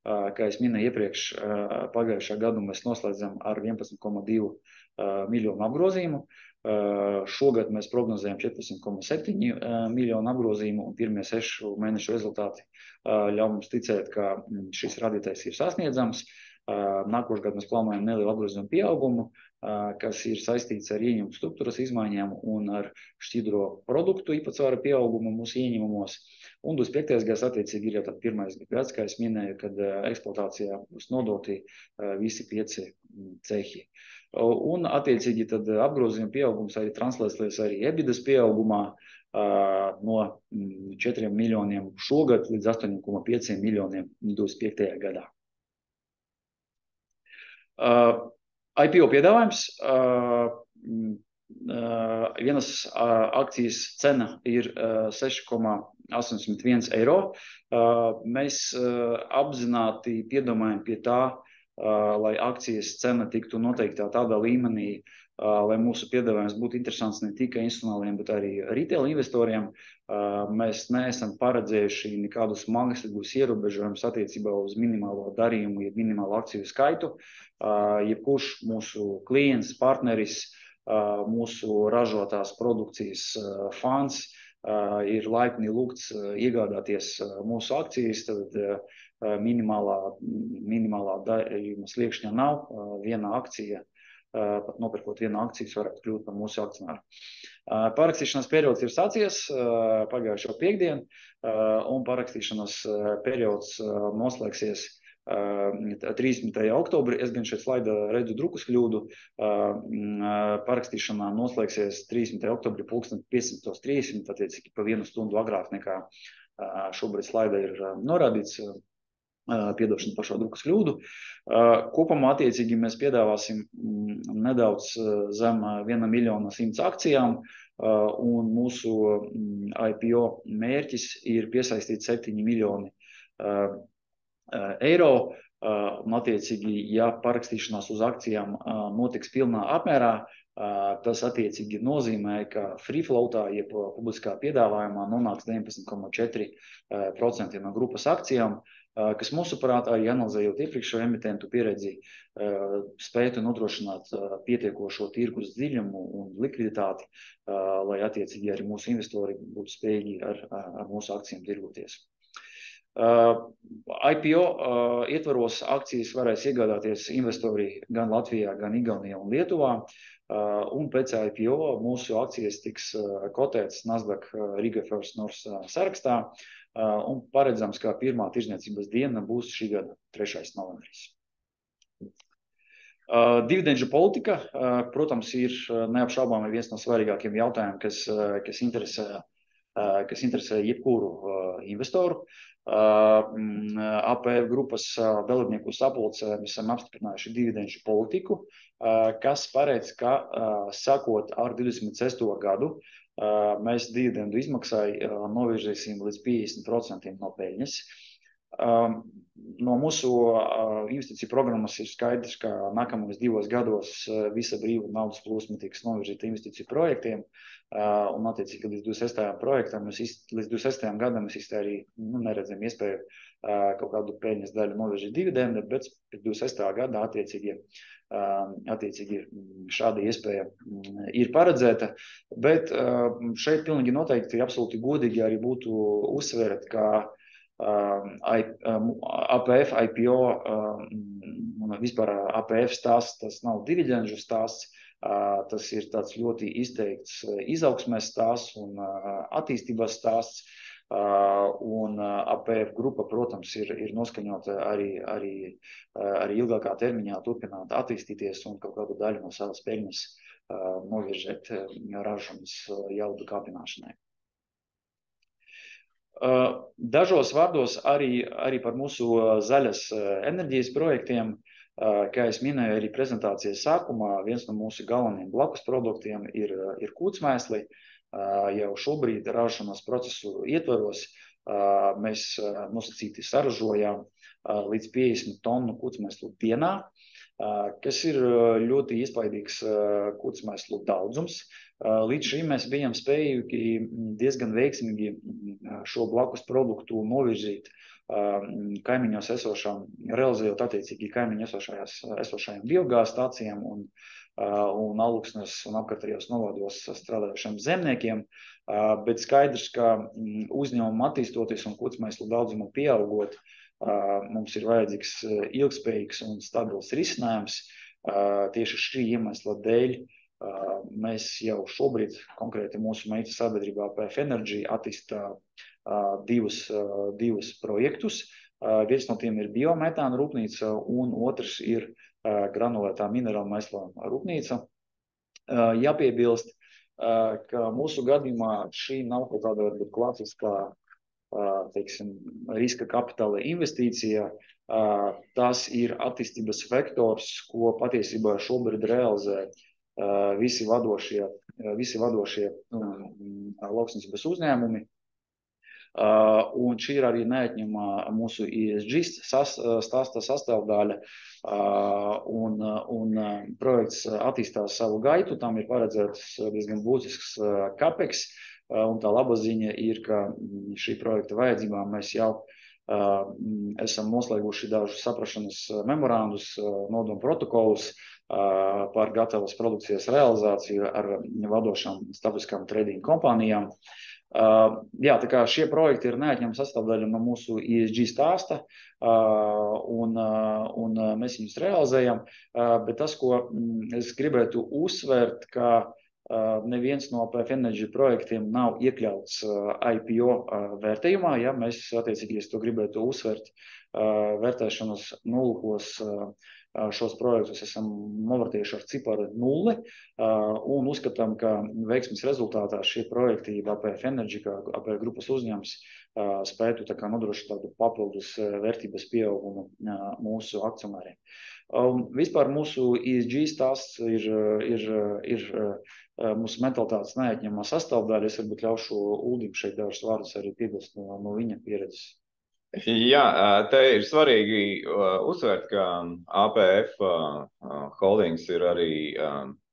Kā es minēju iepriekš, pagājušā gadu mēs noslēdzam ar 11,2 miljonu apgrozījumu. Šogad mēs prognozējam 14,7 miljonu apgrozījumu, un pirmie 6 mēnešu rezultāti ļauj mums ticēt, ka šis rādītājs ir sasniedzams. Nākošais gads mēs plānojam nelielu apgrozījumu pieaugumu, kas ir saistīts ar ieņēmumu struktūras izmaiņām un ar šķidro produktu īpatsvara pieaugumu mūsu ieņēmumos. Un 25. gads attiecīgi ir jau tad pirmais gads, kā es minēju, kad eksploatācijā būs nodoti visi 5 cehi. Un attiecīgi tad apgrozījuma pieaugums arī translēsies arī EBITDAs pieaugumā no 4 miljoniem šogad līdz 8,5 miljoniem 25. gadā. IPO piedāvājums. Vienas akcijas cena ir 6,81 eiro. Mēs apzināti piedomājam pie tā, lai akcijas cena tiktu noteiktā tādā līmenī, lai mūsu piedāvājums būtu interesants ne tikai institucionāliem, bet arī retail investoriem. Mēs neesam paredzējuši nekādus mākslīgus ierobežojumus attiecībā uz minimālo darījumu, jeb minimālo akciju skaitu. Jebkurš mūsu klients, partneris, mūsu ražotās produkcijas fans ir laipni lūgts iegādāties mūsu akcijas, tad minimālā darījuma sliekšņa nav. Viena akcija, pat nopirkot vienu akciju, varētu kļūt par mūsu akcionāru. Parakstīšanās periods ir sācies pagājušo piekdienu, un parakstīšanās periods noslēgsies 30. oktobrī. Es gan šeit slaidā redzu drukas kļūdu. Parakstīšanā noslēgsies 30. oktobrī 15:30, attiecīgi pa 1 stundu agrāk nekā šobrīd slaidā ir norādīts. Piedošana par šo drukas kļūdu. Kopumā attiecīgi mēs piedāvāsim nedaudz zem 1,100,000 akcijām, un mūsu IPO mērķis ir piesaistīt 7 miljoni eiro. Un attiecīgi, ja parakstīšanās uz akcijām notiks pilnā apmērā, tas attiecīgi nozīmē, ka free floatā, jeb publiskā piedāvājumā nonāks 19,4% no grupas akcijām, kas mūsuprāt, arī analizējot iepriekšējo emitentu pieredzi, spētu nodrošināt pietiekošo tirgus dziļumu un likviditāti, lai attiecīgi arī mūsu investori būtu spējīgi ar mūsu akcijām tirgoties. IPO ietvaros akcijas varēs iegādāties investori gan Latvijā, gan Igaunijā un Lietuvā, un pēc IPO mūsu akcijas tiks kotētas Nasdaq Riga First North sarakstā, un paredzams, ka pirmā tirzniecības diena būs šī gada 3. novembris. Dividendžu politika, protams, ir neapšaubāmi viens no svarīgākiem jautājumiem, kas interesē jebkuru investoru. APF grupas dalībnieku sapulcē mēs esam apstiprinājuši dividendžu politiku, kas paredz, ka sākot ar 26. gadu mēs dividendu izmaksai novirzīsim līdz 50% no peļņas. No mūsu investīciju programmas ir skaidrs, ka nākamajos 2 gados visa brīva naudas plūsma tiks novirzīta investīciju projektiem, un attiecīgi līdz 26. gadam mēs īsti arī neredzam iespēju kaut kādu peļņas daļu novirzīt dividendu, bet pēc 26. gada attiecīgi šāda iespēja ir paredzēta, bet šeit pilnīgi noteikti absolūti godīgi arī būtu uzsvērt, ka APF, IPO un vispār APF stāsts, tas nav dividendžu stāsts, tas ir tāds ļoti izteikts izaugsmēs stāsts un attīstības stāsts, un APF grupa, protams, ir noskaņota arī ilgākā termiņā turpināt attīstīties un kaut kādu daļu no savas peļņas novirzēt ražas jaudu kāpināšanai. Dažos vārdos arī par mūsu zaļas enerģijas projektiem, kā es minēju arī prezentācijas sākumā, viens no mūsu galvenajiem blakus produktiem ir kūtsmēsli. Jau šobrīd ražošanas procesu ietvaros mēs nosacīti saražojām līdz 50 tonu kūtsmēslu dienā, kas ir ļoti iespaidīgs kūtsmēslu daudzums. Līdz šim mēs bijām spējīgi diezgan veiksmīgi šo blakus produktu novirzīt kaimiņos realizējot attiecīgi kaimiņu esošajām biogāzes stācijām un Alūksnes un apkārtējos novados strādājošiem zemniekiem, bet skaidrs, ka uzņēmumu attīstoties un kucmēslu daudzumu pieaugot, mums ir vajadzīgs ilgspējīgs un stabils risinājums. Tieši šī iemesla dēļ mēs jau šobrīd konkrēti mūsu meitas sabiedrībā APF Energy attīstā divus projektus. Viens no tiem ir biometāna rūpnīca un otrs ir granulētā minerāla mēsla rūpnīca. Jāpiebilst, ka mūsu gadījumā šī nav kaut kāda varbūt klasiskā, teiksim, riska kapitāla investīcija. Tas ir attīstības vektors, ko patiesībā šobrīd realizē visi vadošie lauksaimniecības uzņēmumi. Un šī ir arī neatņemama mūsu ESG stāsta sastāvdaļa. Un projekts attīstās savu gaitu, tam ir paredzēts diezgan būtisks capex. Un tā laba ziņa ir, ka šī projekta vajadzībām mēs jau esam noslēguši dažus saprašanas memorandus, nodomu protokolus par gatavas produkcijas realizāciju ar vadošām starptautiskām trading kompānijām. Jā, tā kā šie projekti ir neatņemama sastāvdaļa no mūsu ESG stāsta, un mēs viņus realizējam, bet tas, ko es gribētu uzsvērt, ka neviens no APF Energy projektiem nav iekļauts IPO vērtējumā, ja mēs attiecīgi to gribētu uzsvērt vērtēšanas nolūkos. Šos projektus esam novērtējuši ar ciparu 0 un uzskatām, ka veiksmes rezultātā šie projekti APF Energy, kā APF grupas uzņēmums, spētu nodrošināt tādu papildus vērtības pieaugumu mūsu akcionāriem. Vispār mūsu ESG stāsts ir mūsu mentalitātes neatņemama sastāvdaļa. Es varbūt ļaušu Uldim šeit dažus vārdus arī piebilst no viņa pieredzes. Jā, te ir svarīgi uzsvērt, ka APF Holdings ir arī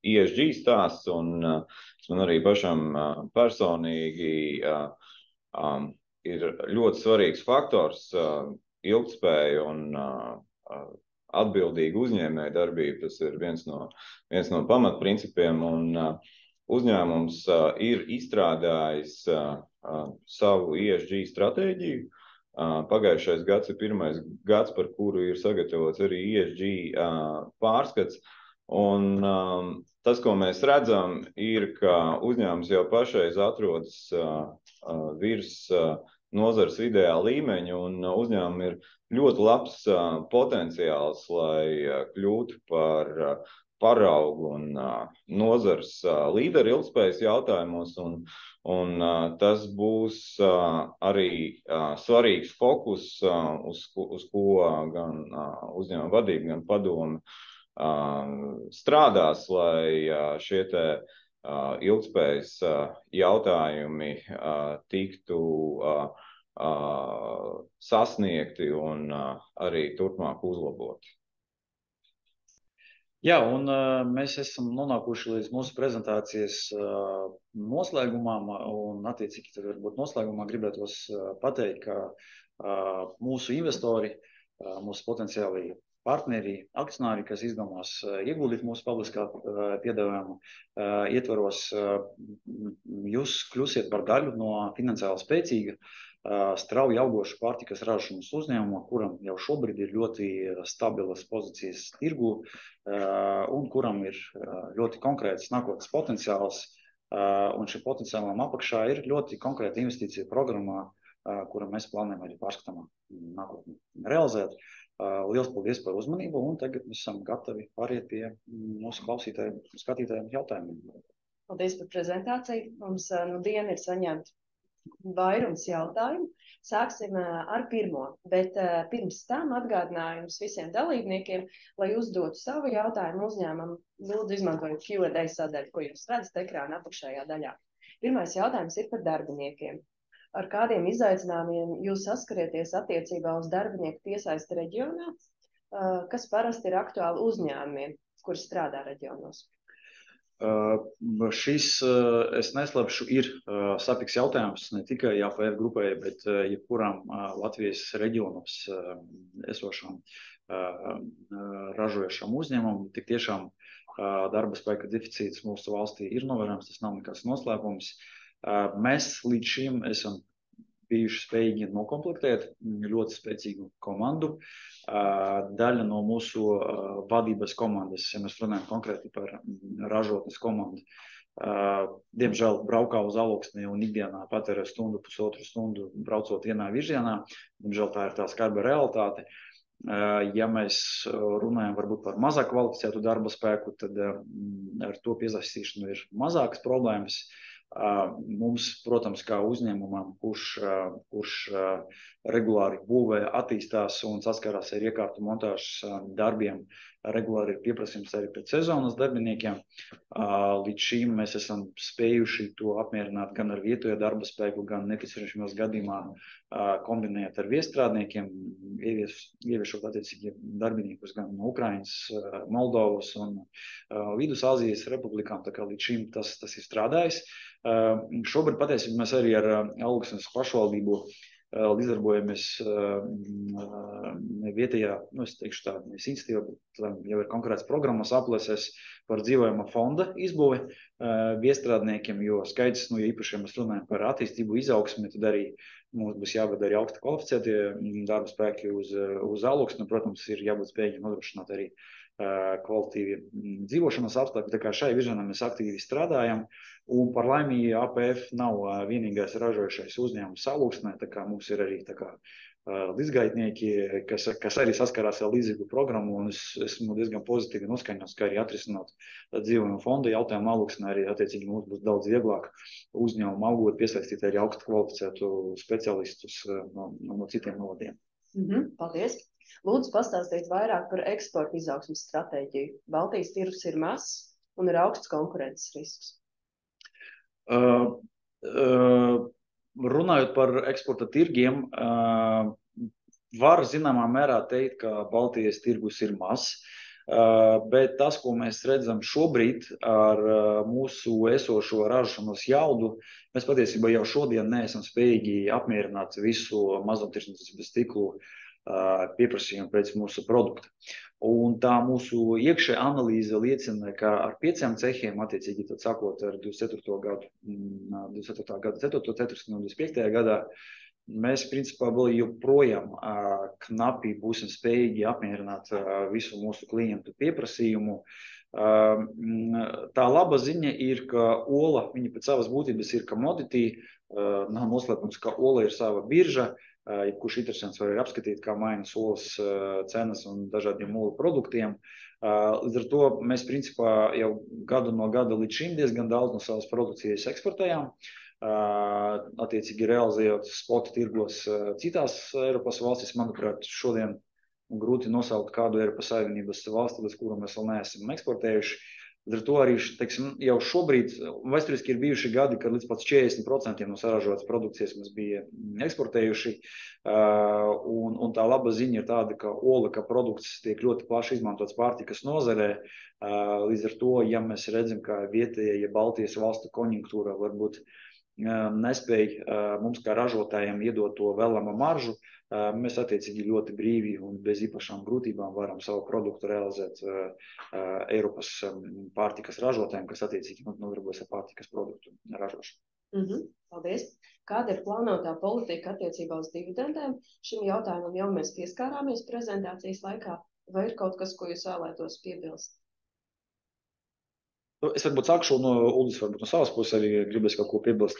ESG stāsts, un man arī pašam personīgi ir ļoti svarīgs faktors ilgtspēja un atbildīga uzņēmēja darbība. Tas ir viens no pamatprincipiem, un uzņēmums ir izstrādājis savu ESG stratēģiju. Pagājušais gads ir pirmais gads, par kuru ir sagatavots arī ESG pārskats. Un tas, ko mēs redzam, ir, ka uzņēmums jau pašreiz atrodas virs nozares vidējā līmeņa, un uzņēmumam ir ļoti labs potenciāls, lai kļūtu par paraugu un nozares līderi ilgspējas jautājumos, un tas būs arī svarīgs fokus, uz ko gan uzņēmuma vadība, gan padome strādās, lai šie te ilgspējas jautājumi tiktu sasniegti un arī turpmāk uzlaboti. Jā, un mēs esam nonākuši līdz mūsu prezentācijas noslēgumam, un attiecīgi tad varbūt noslēgumā gribētos pateikt, ka mūsu investori, mūsu potenciāli partneri, akcionāri, kas izdomās ieguldīt mūsu publiskā piedāvājuma ietvaros, jūs kļūsiet par daļu no finansiāli spēcīga, strauji augošu pārtikas ražošanas uzņēmuma, kuram jau šobrīd ir ļoti stabilas pozīcijas tirgu un kuram ir ļoti konkrēts nākotnes potenciāls, un šim potenciālam apakšā ir ļoti konkrēta investīcija programmā, kura mēs plānojam arī pārskatāmā nākotnē realizēt. Liels paldies par uzmanību, un tagad mēs esam gatavi pāriet pie mūsu klausītājiem, skatītājiem jautājumiem. Paldies par prezentāciju. Mums nu diena ir saņemta vairums jautājumu. Sāksim ar pirmo, bet pirms tam atgādinājums visiem dalībniekiem, lai uzdotu savu jautājumu uzņēmumam, lūdzu izmantojot Q&A sadaļu, ko jūs redzat ekrāna apakšējā daļā. Pirmais jautājums ir par darbiniekiem. Ar kādiem izaicinājumiem jūs saskarieties attiecībā uz darbinieku piesaisti reģionā, kas parasti ir aktuāli uzņēmumiem, kuri strādā reģionos? Šis, es neslēpšu, ir sapiks jautājums ne tikai APF grupai, bet jebkurām Latvijas reģionos esošām ražojošām uzņēmumam. Tik tiešām darba spēka deficīts mūsu valstī ir novērojams, tas nav nekas noslēpums. Mēs līdz šim esam bijuši spējīgi nokomplektēt ļoti spēcīgu komandu. Daļa no mūsu vadības komandas, ja mēs runājam konkrēti par ražotnes komandu, diemžēl braukā uz Alūksni un ikdienā patērē stundu, pusotru stundu braucot vienā virzienā. Diemžēl tā ir tā skarba realitāte. Ja mēs runājam varbūt par mazāk kvalificētu darba spēku, tad ar to piesaistīšanu ir mazākas problēmas. Mums, protams, kā uzņēmumam, kurš regulāri būvē, attīstās un saskarās ar iekārtu montāžas darbiem, regulāri ir pieprasījums arī pēc sezonas darbiniekiem. Līdz šīm mēs esam spējuši to apmierināt gan ar vietojo darba spēku, gan nepieciešamās gadījumā kombinējot ar viestrādniekiem, ieviešot attiecīgi darbiniekus gan no Ukrainas, Moldovas un Vidusāzijas republikām. Tā kā līdz šīm tas ir strādājis. Šobrīd patiesībā mēs arī ar Alūksnes pašvaldību līdzdarbojamies vietējā, es teikšu tā, iniciatīva, bet jau ir konkrēts programmas aplēses par dzīvojama fonda izbūvi viestrādniekiem, jo skaidrs, ja īpaši, ja mēs runājam par attīstību, izaugsmi, tad arī mums būs jāved arī augsti kvalificētie darba spēki uz Alūksni, protams, ir jābūt spējīgi nodrošināt arī kvalitīvi dzīvošanas apstākļi. Tā kā šai virzienā mēs aktīvi strādājam, un par laimi APF nav vienīgais ražojušais uzņēmums Alūksnē, tā kā mums ir arī tā kā līdzgaitnieki, kas arī saskarās ar līdzīgu programmu, un es esmu diezgan pozitīvi noskaņots, kā arī atrisināt dzīvojuma fonda jautājumu Alūksnē, arī attiecīgi mums būs daudz vieglāk uzņēmumu augot, piesaistīt arī augstu kvalificētu specialistus no citiem novadiem. Paldies! Lūdzu, pastāstiet vairāk par eksporta izaugsmes stratēģiju. Baltijas tirgus ir mazs un ir augsts konkurences risks. Runājot par eksporta tirgiem, var zināmā mērā teikt, ka Baltijas tirgus ir mazs, bet tas, ko mēs redzam šobrīd ar mūsu esošo ražošanas jaudu, mēs patiesībā jau šodien neesam spējīgi apmierināt visu mazumtirdzniecības tīklu pieprasījumu pēc mūsu produkta. Un tā mūsu iekšē analīze liecina, ka ar 5 cehiem, attiecīgi tad sākot ar 24. gadu, 4. ceturksni un 25. gadā, mēs principā vēl joprojām knapi būsim spējīgi apmierināt visu mūsu klientu pieprasījumu. Tā laba ziņa ir, ka ola, viņa pēc savas būtības ir commodity, nav noslēpums, ka ola ir sava birža, jebkurš interesants var apskatīt, kā mainas olas cenas un dažādiem olu produktiem. Līdz ar to mēs principā jau gadu no gada līdz šim diezgan daudz no savas produkcijas eksportējām, attiecīgi realizējot spota tirgos citās Eiropas valstis. Manuprāt, šodien grūti nosaukt kādu Eiropas Savienības valsti, līdz kuru mēs vēl neesam eksportējuši. Līdz ar to arī, teiksim, jau šobrīd vēsturiski ir bijuši gadi, kad līdz pat 40% no saražotas produkcijas mēs bija eksportējuši. Un tā laba ziņa ir tāda, ka ola, ka produkts tiek ļoti plaši izmantots pārtikas nozarē. Līdz ar to, ja mēs redzam, ka vietējā, ja Baltijas valstu konjunktūra varbūt nespēja mums kā ražotājiem iedot to vēlamo maržu, mēs attiecīgi ļoti brīvi un bez īpašām grūtībām varam savu produktu realizēt Eiropas pārtikas ražotājiem, kas attiecīgi nodarbojas ar pārtikas produktu ražošanu. Paldies! Kāda ir plānotā politika attiecībā uz dividendēm? Šim jautājumam jau mēs pieskārāmies prezentācijas laikā. Vai ir kaut kas, ko jūs vēlētos piebilst? Es varbūt sākšu no Uldis, varbūt no savas puses arī gribēs kaut ko piebilst.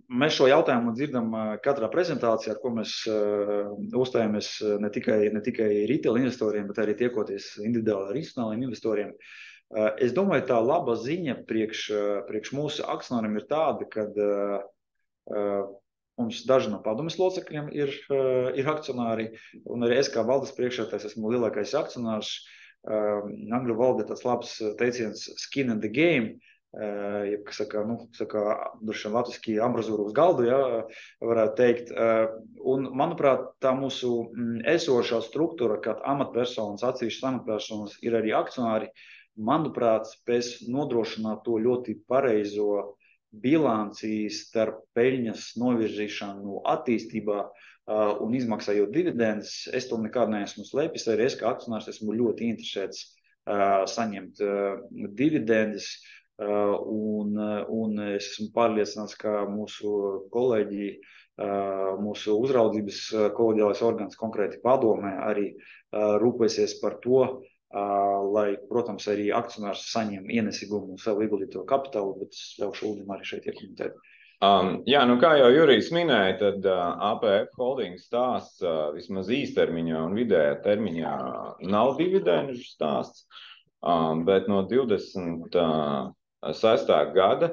Mēs šo jautājumu dzirdam katrā prezentācijā, ar ko mēs uzstājamies ne tikai retail investoriem, bet arī tiekoties individuāli ar institucionāliem investoriem. Es domāju, tā laba ziņa priekš mūsu akcionāriem ir tāda, kad mums daži no padomes locekļiem ir akcionāri, un arī es kā valdes priekšsēdētājs esmu lielākais akcionārs. Angļu valodā tāds labs teiciens skin in the game, kas saka, droši vien latviski ambrazūru uz galdu, varētu teikt. Un, manuprāt, tā mūsu esošā struktūra, kad amatpersonas, atsevišķas amatpersonas ir arī akcionāri, manuprāt, spēs nodrošināt to ļoti pareizo bilanci starp peļņas novirzīšanu attīstībā un izmaksājot dividendus. Es to nekad neesmu slēpis, arī es kā akcionārs esmu ļoti interesēts saņemt dividendus, un es esmu pārliecināts, ka mūsu kolēģi, mūsu uzraudzības kolēģiālais orgāns konkrēti padomē arī rūpēsies par to, lai, protams, arī akcionārs saņem ienesigumu savu ieguldīto kapitālu, bet es ļaušu Uldim arī šeit iekomentēt. Jā, nu kā jau Jurijs minēja, tad APF Holdings stāsts vismaz īstermiņā un vidējā termiņā nav dividendžu stāsts, bet no 26. gada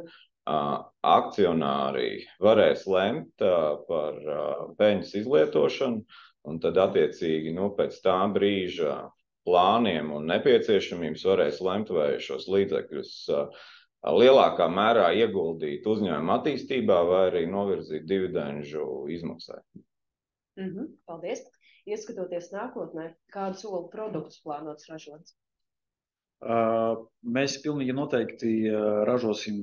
akcionāri varēs lemt par peļņas izlietošanu, un tad attiecīgi pēc tā brīža plāniem un nepieciešamības varēs lemt, vai šos līdzekļus lielākā mērā ieguldīt uzņēmuma attīstībā vai arī novirzīt dividendžu izmaksai. Paldies! Ieskatoties nākotnē, kādu soli produktus plānots ražot? Mēs pilnīgi noteikti ražosim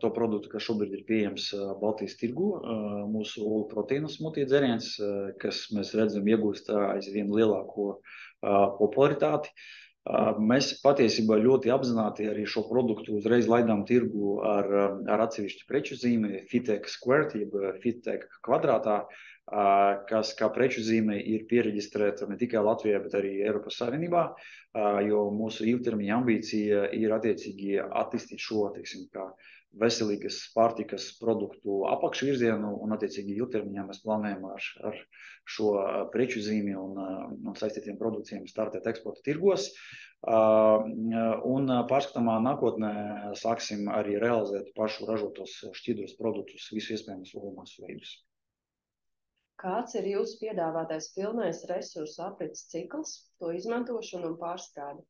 to produktu, kas šobrīd ir pieejams Baltijas tirgu, mūsu olu proteīnu smoothie dzeriens, kas mēs redzam iegūst aizvien lielāko popularitāti. Mēs patiesībā ļoti apzināti arī šo produktu uzreiz laidām tirgu ar atsevišķu preču zīmi FITEC Squared, jeb FITEC kvadrātā, kas kā preču zīme ir piereģistrēta ne tikai Latvijā, bet arī Eiropas Savienībā, jo mūsu ilgtermiņa ambīcija ir attiecīgi attīstīt šo, teiksim, kā veselīgas pārtikas produktu apakšvirzienu, un attiecīgi ilgtermiņā mēs plānojam ar šo preču zīmi un saistītiem produkcijiem startēt eksporta tirgos. Un pārskatāmā nākotnē sāksim arī realizēt pašu ražotos šķidros produktus, visu iespējamos olmasu veidus. Kāds ir jūsu piedāvātais pilnais resursu aprits cikls, to izmantošana un pārstrāde?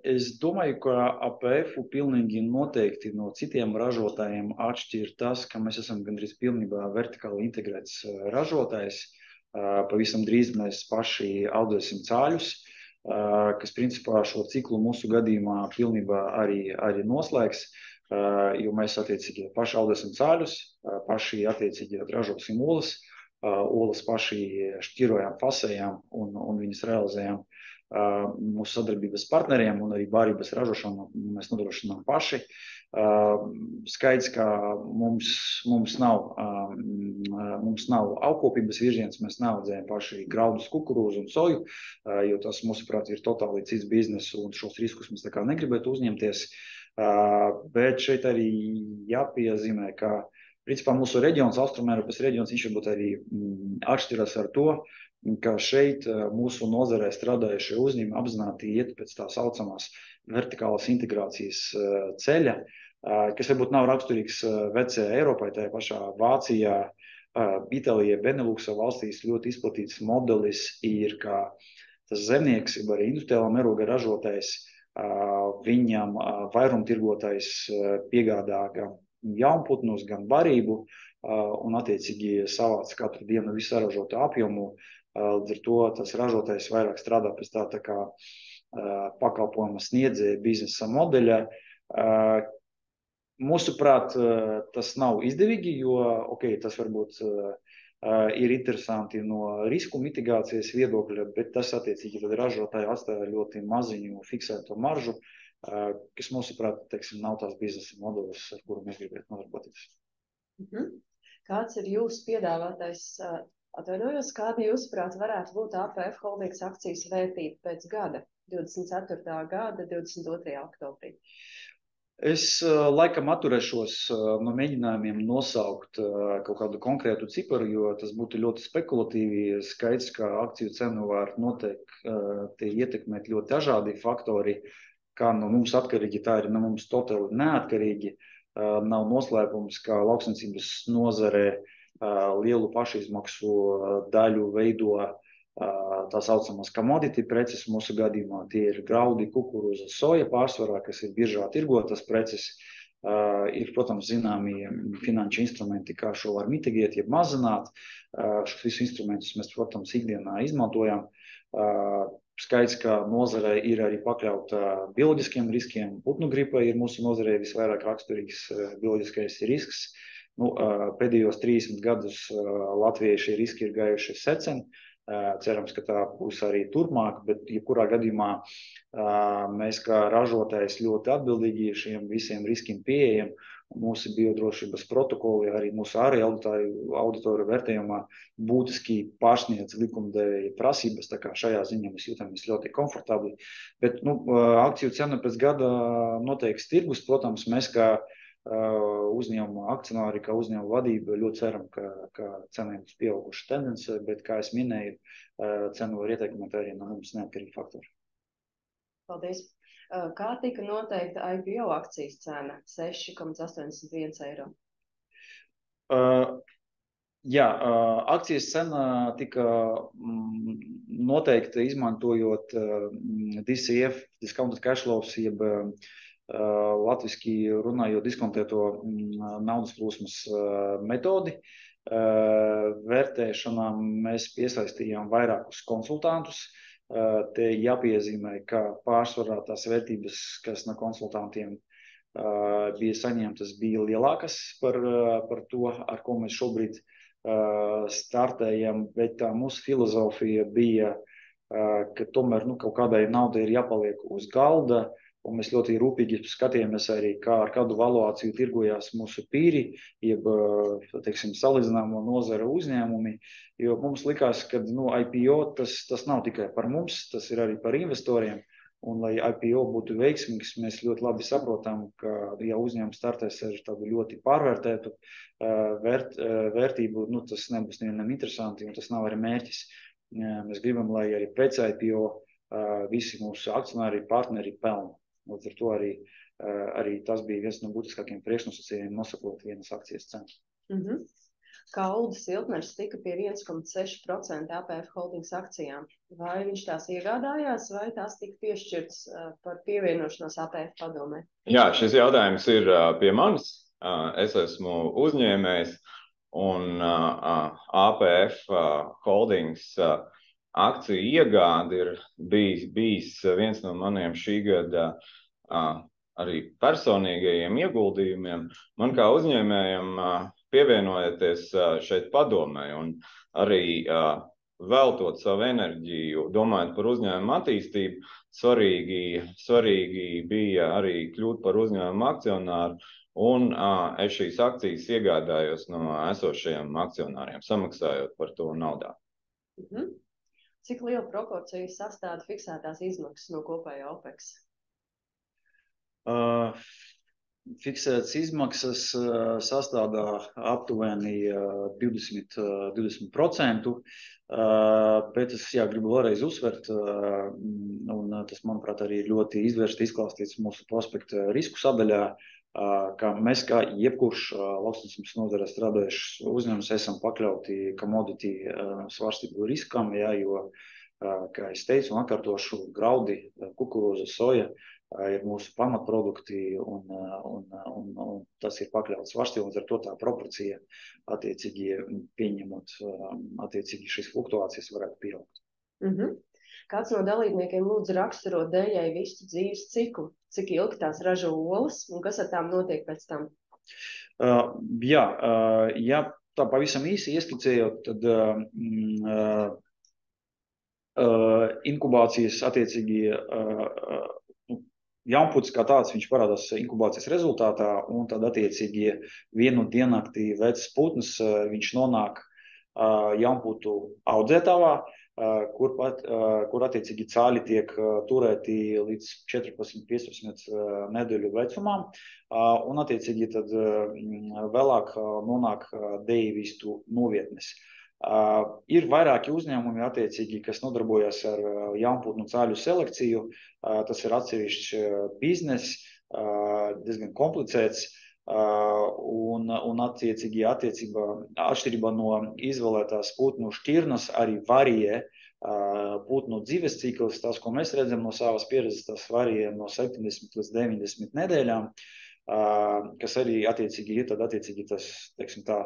Es domāju, ka APF pilnīgi noteikti no citiem ražotājiem atšķir tas, ka mēs esam gandrīz pilnībā vertikāli integrēts ražotājs. Pavisam drīz mēs paši audzēsim cāļus, kas principā šo ciklu mūsu gadījumā pilnībā arī noslēgs, jo mēs attiecīgi paši audzēsim cāļus, paši attiecīgi ražosim olas paši šķirojām, fasējām un viņas realizējām mūsu sadarbības partneriem, un arī bārības ražošanu mēs nodrošinām paši. Skaidrs, ka mums nav augkopības virziens, mēs neaudzējam paši graudus, kukurūzu un soju, jo tas, mūsuprāt, ir totāli cits biznes, un šos riskus mēs tā kā negribētu uzņemties. Bet šeit arī jāpiezīmē, ka principā mūsu reģions, Austrumēropas reģions, viņš varbūt arī atšķiras ar to, ka šeit mūsu nozarē strādājušie uzņēmumi apzināti iet pēc tā saucamās vertikālas integrācijas ceļa, kas varbūt nav raksturīgs vecajā Eiropai, tajā pašā Vācijā, Itālijā, Beneluksa valstīs ļoti izplatīts modelis ir, ka tas zemnieks, arī industriālā mēroga ražotājs, viņam vairumtirgotājs piegādā gan jaunputnus, gan barību, un attiecīgi savāc katru dienu visu saražoto apjomu. Līdz ar to tas ražotājs vairāk strādā pēc tā kā pakalpojuma sniedzēja biznesa modeļa. Mūsuprāt, tas nav izdevīgi, jo tas varbūt ir interesanti no risku mitigācijas viedokļa, bet tas attiecīgi tad ražotāji atstāja ļoti maziņu fiksēto maržu, kas mūsuprāt, teiksim, nav tās biznesa modelis, ar kuru mēs gribētu nodarboties. Kāds ir jūsu piedāvātais? Atvainojos, kāda jūsuprāt varētu būt APF Holdings akcijas vērtība pēc gada, 24. gada, 22. oktobrī? Es laikam atturēšos no mēģinājumiem nosaukt kaut kādu konkrētu ciparu, jo tas būtu ļoti spekulatīvi. Skaidrs, ka akciju cenu var noteikti ietekmēt ļoti dažādi faktori, kā no mums atkarīgi, tā ir no mums totāli neatkarīgi. Nav noslēpums, ka lauksaimniecības nozarē lielu pašizmaksu daļu veido tā saucamās commodity preces mūsu gadījumā. Tie ir graudi, kukurūza, soja pārsvarā, kas ir biržā tirgotas preces. Ir, protams, zināmi finanšu instrumenti, kā šo var mitigēt, jeb mazināt. Šos visus instrumentus mēs, protams, ikdienā izmantojam. Skaidrs, ka nozarei ir arī pakļauta bioloģiskiem riskiem. Putnu gripa ir mūsu nozarei visvairāk raksturīgs bioloģiskais risks. Pēdējos 30 gadus Latvijai šie riski ir gājuši secen. Cerams, ka tā būs arī turpmāk, bet jebkurā gadījumā mēs kā ražotājs ļoti atbildīgi šiem visiem riskiem pieejam. Mūsu biodrošības protokoli, arī mūsu ārēji auditori vērtējumā būtiski pārsniedz likumdevēja prasības, tā kā šajā ziņā mēs jūtamies ļoti komfortabli. Bet akciju cena pēc gada noteiks tirgus. Protams, mēs kā uzņēmuma akcionāri, kā uzņēmuma vadība ļoti ceram, ka cenai būs pieauguša tendence, bet, kā es minēju, cenu var ietekmēt arī no mums neatkarīgi faktori. Paldies. Kā tika noteikta IPO akcijas cena? 6,81 eiro. Jā, akcijas cena tika noteikta izmantojot DCF, Discounted Cash Flows, jeb latviski runājot diskontēto naudas plūsmas metodi. Vērtēšanā mēs piesaistījām vairākus konsultantus. Te jāpiezīmē, ka pārsvarā tās vērtības, kas no konsultantiem bija saņemtas, bija lielākas par to, ar ko mēs šobrīd startējam, bet tā mūsu filozofija bija, ka tomēr kaut kādai naudai ir jāpaliek uz galda, un mēs ļoti rūpīgi skatījāmies arī, kā ar kādu valuāciju tirgojās mūsu pīri, jeb, teiksim, salīdzināmo nozara uzņēmumi, jo mums likās, ka IPO tas nav tikai par mums, tas ir arī par investoriem, un lai IPO būtu veiksmīgs, mēs ļoti labi saprotam, ka, ja uzņēmums startēs ar tādu ļoti pārvērtētu vērtību, tas nebūs nevienam interesanti, un tas nav arī mērķis. Mēs gribam, lai arī pēc IPO visi mūsu akcionāri, partneri pelna. Līdz ar to arī tas bija viens no būtiskākiem priekšnosacījumiem nosakot vienas akcijas cenu. Kā Uldis Iltners tika pie 1,6% APF Holdings akcijām, vai viņš tās iegādājās, vai tās tika piešķirtas par pievienošanos APF padomē? Jā, šis jautājums ir pie manis. Es esmu uzņēmējs, un APF Holdings akciju iegāde ir bijis viens no maniem šī gada arī personīgajiem ieguldījumiem. Man kā uzņēmējam pievienojoties šeit padomē un arī veltot savu enerģiju, domājot par uzņēmumu attīstību, svarīgi bija arī kļūt par uzņēmumu akcionāru, un es šīs akcijas iegādājos no esošajiem akcionāriem, samaksājot par to naudā. Cik liela proporcija sastāda fiksētās izmaksas no kopējā OPEX? Fiksētas izmaksas sastādā aptuveni 20%, bet es gribu vēlreiz uzsvert, un tas, manuprāt, arī ļoti izvērsti izklāstīts mūsu prospekta risku sadaļā, ka mēs kā jebkurš lauksaimniecības nozarē strādājušs uzņēmums esam pakļauti commodity svārstību riskam, jo, kā es teicu un atkārtošu, graudi, kukurūza, soja ir mūsu pamatprodukti, un tas ir pakļauts svārstībām, ar to tā proporcija attiecīgi pieņemot, attiecīgi šīs fluktuācijas varētu pieaugt. Kāds no dalībniekiem lūdzu raksturot dējai vistu dzīves ciklu? Cik ilgi tās ražo olas un kas ar tām notiek pēc tam? Ja tā pavisam īsi ieskicējot, tad inkubācijas attiecīgi jaunputs kā tāds, viņš parādās inkubācijas rezultātā, un tad attiecīgi vienu diennaktī vecs putns, viņš nonāk jaunputu audzētavā, kur attiecīgi cāļi tiek turēti līdz 14-15 nedēļu vecumam, un attiecīgi tad vēlāk nonāk dējvistu novietnes. Ir vairāki uzņēmumi, attiecīgi, kas nodarbojas ar jaunputnu cāļu selekciju. Tas ir atsevišķs biznes, diezgan komplicēts, un attiecīgi atšķirībā no izvēlētās putnu šķirnes arī varijē putnu dzīves cikls. Tas, ko mēs redzam no savas pieredzes, tas varijē no 70 līdz 90 nedēļām, kas arī attiecīgi ir tad attiecīgi tas, teiksim tā,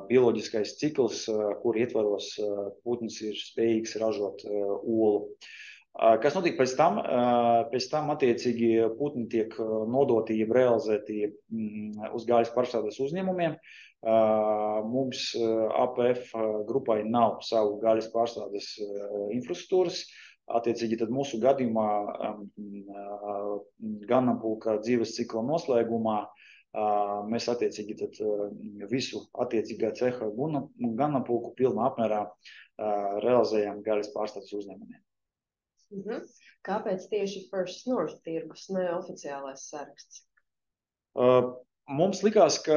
bioloģiskais cikls, kur ietvaros putns ir spējīgs ražot olu. Kas notiek pēc tam? Pēc tam attiecīgi putni tiek nodoti, jeb realizēti uz gaļas pārstrādes uzņēmumiem. Mums APF grupai nav savu gaļas pārstrādes infrastruktūras. Attiecīgi tad mūsu gadījumā ganāmpulka dzīves cikla noslēgumā mēs attiecīgi tad visu attiecīgā ceha ganāmpulku pilnā apmērā realizējam gaļas pārstrādes uzņēmumiem. Kāpēc tieši First North tirgus, ne oficiālais saraksts? Mums likās, ka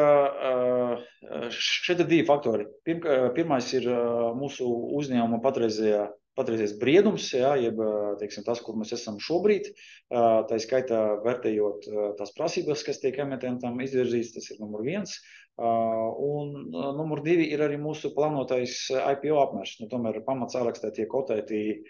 šeit ir divi faktori. Pirmais ir mūsu uzņēmuma patreizējais briedums, jeb teiksim, tas, kur mēs esam šobrīd. Tā skaitā vērtējot tās prasības, kas tiek emitentam izvirzīts, tas ir numur 1. Un numur 2 ir arī mūsu plānotais IPO apmērs. Tomēr pamatsārakstā tiek kotēti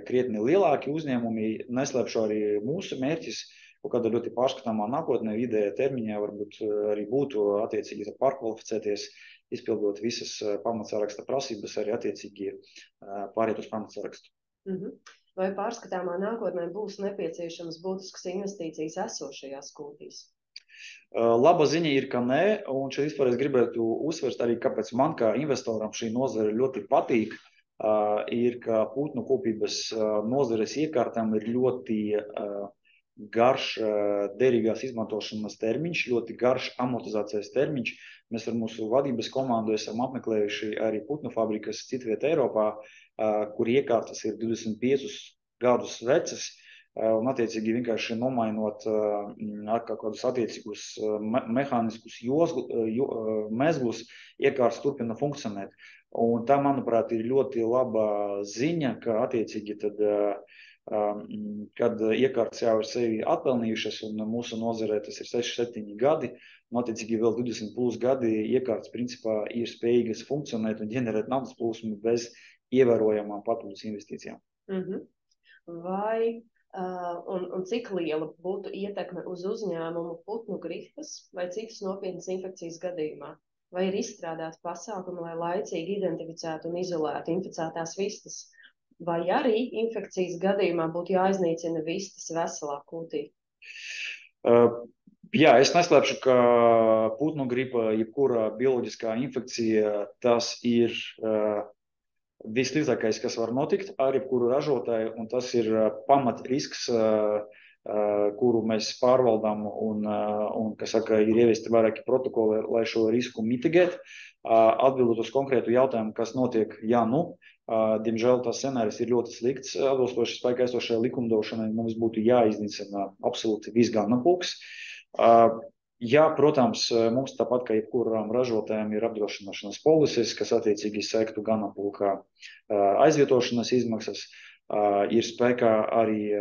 krietni lielāki uzņēmumi, neslēpšu arī mūsu mērķis, kaut kādā ļoti pārskatāmā nākotnē, vidējā termiņā varbūt arī būtu attiecīgi pārkvalificēties, izpildot visas pamatsāraksta prasības, arī attiecīgi pāriet uz pamatsārakstu. Vai pārskatāmā nākotnē būs nepieciešams būtiskas investīcijas esošajās kūtīs? Laba ziņa ir, ka nē, un šeit vispār es gribētu uzsvērt arī, kāpēc man kā investoram šī nozare ļoti patīk, ir, ka putnu kopības nozares iekārtām ir ļoti garš derīgās izmantošanas termiņš, ļoti garš amortizācijas termiņš. Mēs ar mūsu vadības komandu esam apmeklējuši arī putnu fabrikas citvietā Eiropā, kur iekārtas ir 25 gadus vecas, un attiecīgi vienkārši nomainot ar kādus attiecīgus mehāniskus mezglus, iekārtas turpina funkcionēt. Un tā, manuprāt, ir ļoti laba ziņa, ka attiecīgi tad, kad iekārtas jau ir sevi atpelnījušas, un mūsu nozarē tas ir 6-7 gadi, un attiecīgi vēl 20 plus gadi iekārtas principā ir spējīgas funkcionēt un ģenerēt naudas plūsmu bez ievērojamām papildus investīcijām. Vai un cik liela būtu ietekme uz uzņēmumu putnu gripes vai citas nopietnas infekcijas gadījumā? Vai ir izstrādāti pasākumi, lai laicīgi identificētu un izolētu inficētās vistas? Vai arī infekcijas gadījumā būtu jāiznīcina vistas veselā kūtī? Jā, es neslēpšu, ka putnu gripa, jebkura bioloģiskā infekcija, tas ir vissliktākais, kas var notikt ar jebkuru ražotāju, un tas ir pamatrisks, kuru mēs pārvaldām un kas saka, ir ieviesti vairāki protokoli, lai šo risku mitigēt. Atbildot uz konkrētu jautājumu, kas notiek, diemžēl tas scenārijs ir ļoti slikts. Atbilstoši spēkā esošajai likumdošanai mums būtu jāiznīcina absolūti viss ganāmpulks. Jā, protams, mums tāpat kā jebkuram ražotājiem ir apdrošināšanas polises, kas attiecīgi sektu ganāmpulka aizvietošanas izmaksas. Ir spēkā arī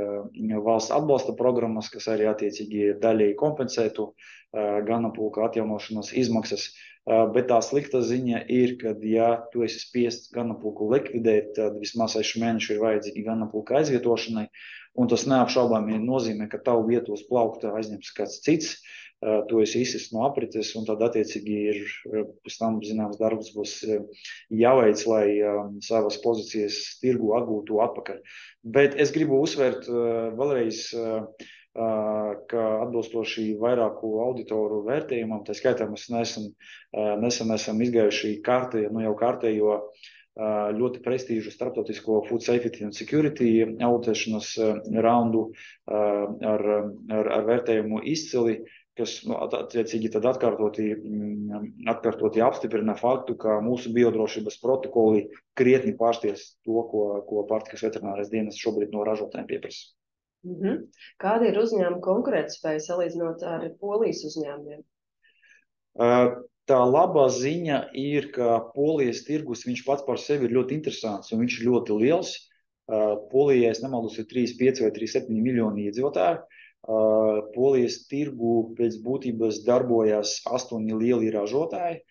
valsts atbalsta programmas, kas arī attiecīgi daļēji kompensētu ganāmpulka atjaunošanas izmaksas. Bet tā slikta ziņa ir, ka, ja tu esi spiests ganāmpulku likvidēt, tad vismaz 6 mēneši ir vajadzīgi ganāmpulka aizvietošanai, un tas neapšaubāmi nozīmē, ka tavu vietu uz plaukta aizņems kāds cits, tu esi izsists no aprites, un tad attiecīgi ir pēc tam zināms darbs būs jāveic, lai savas pozīcijas tirgu atgūtu atpakaļ. Bet es gribu uzsvērt vēlreiz, ka atbilstoši vairāku auditoru vērtējumam, tā skaitā mēs nesen esam izgājuši kārtējo ļoti prestīžu starptautisko Food Safety and Security auditēšanas raundu ar vērtējumu izcili, kas attiecīgi tad atkārtoti apstiprina faktu, ka mūsu biodrošības protokoli krietni pārsties to, ko pārtikas veterinārais dienests šobrīd no ražotājiem pieprasa. Kāda ir uzņēmuma konkurētspēja salīdzinot ar Polijas uzņēmumiem? Tā labā ziņa ir, ka Polijas tirgus viņš pats par sevi ir ļoti interesants un viņš ir ļoti liels. Polijā, es nemaldos, ir 3,5 vai 3,7 miljoni iedzīvotāju. Polijas tirgu pēc būtības darbojas 8 lieli ražotāji,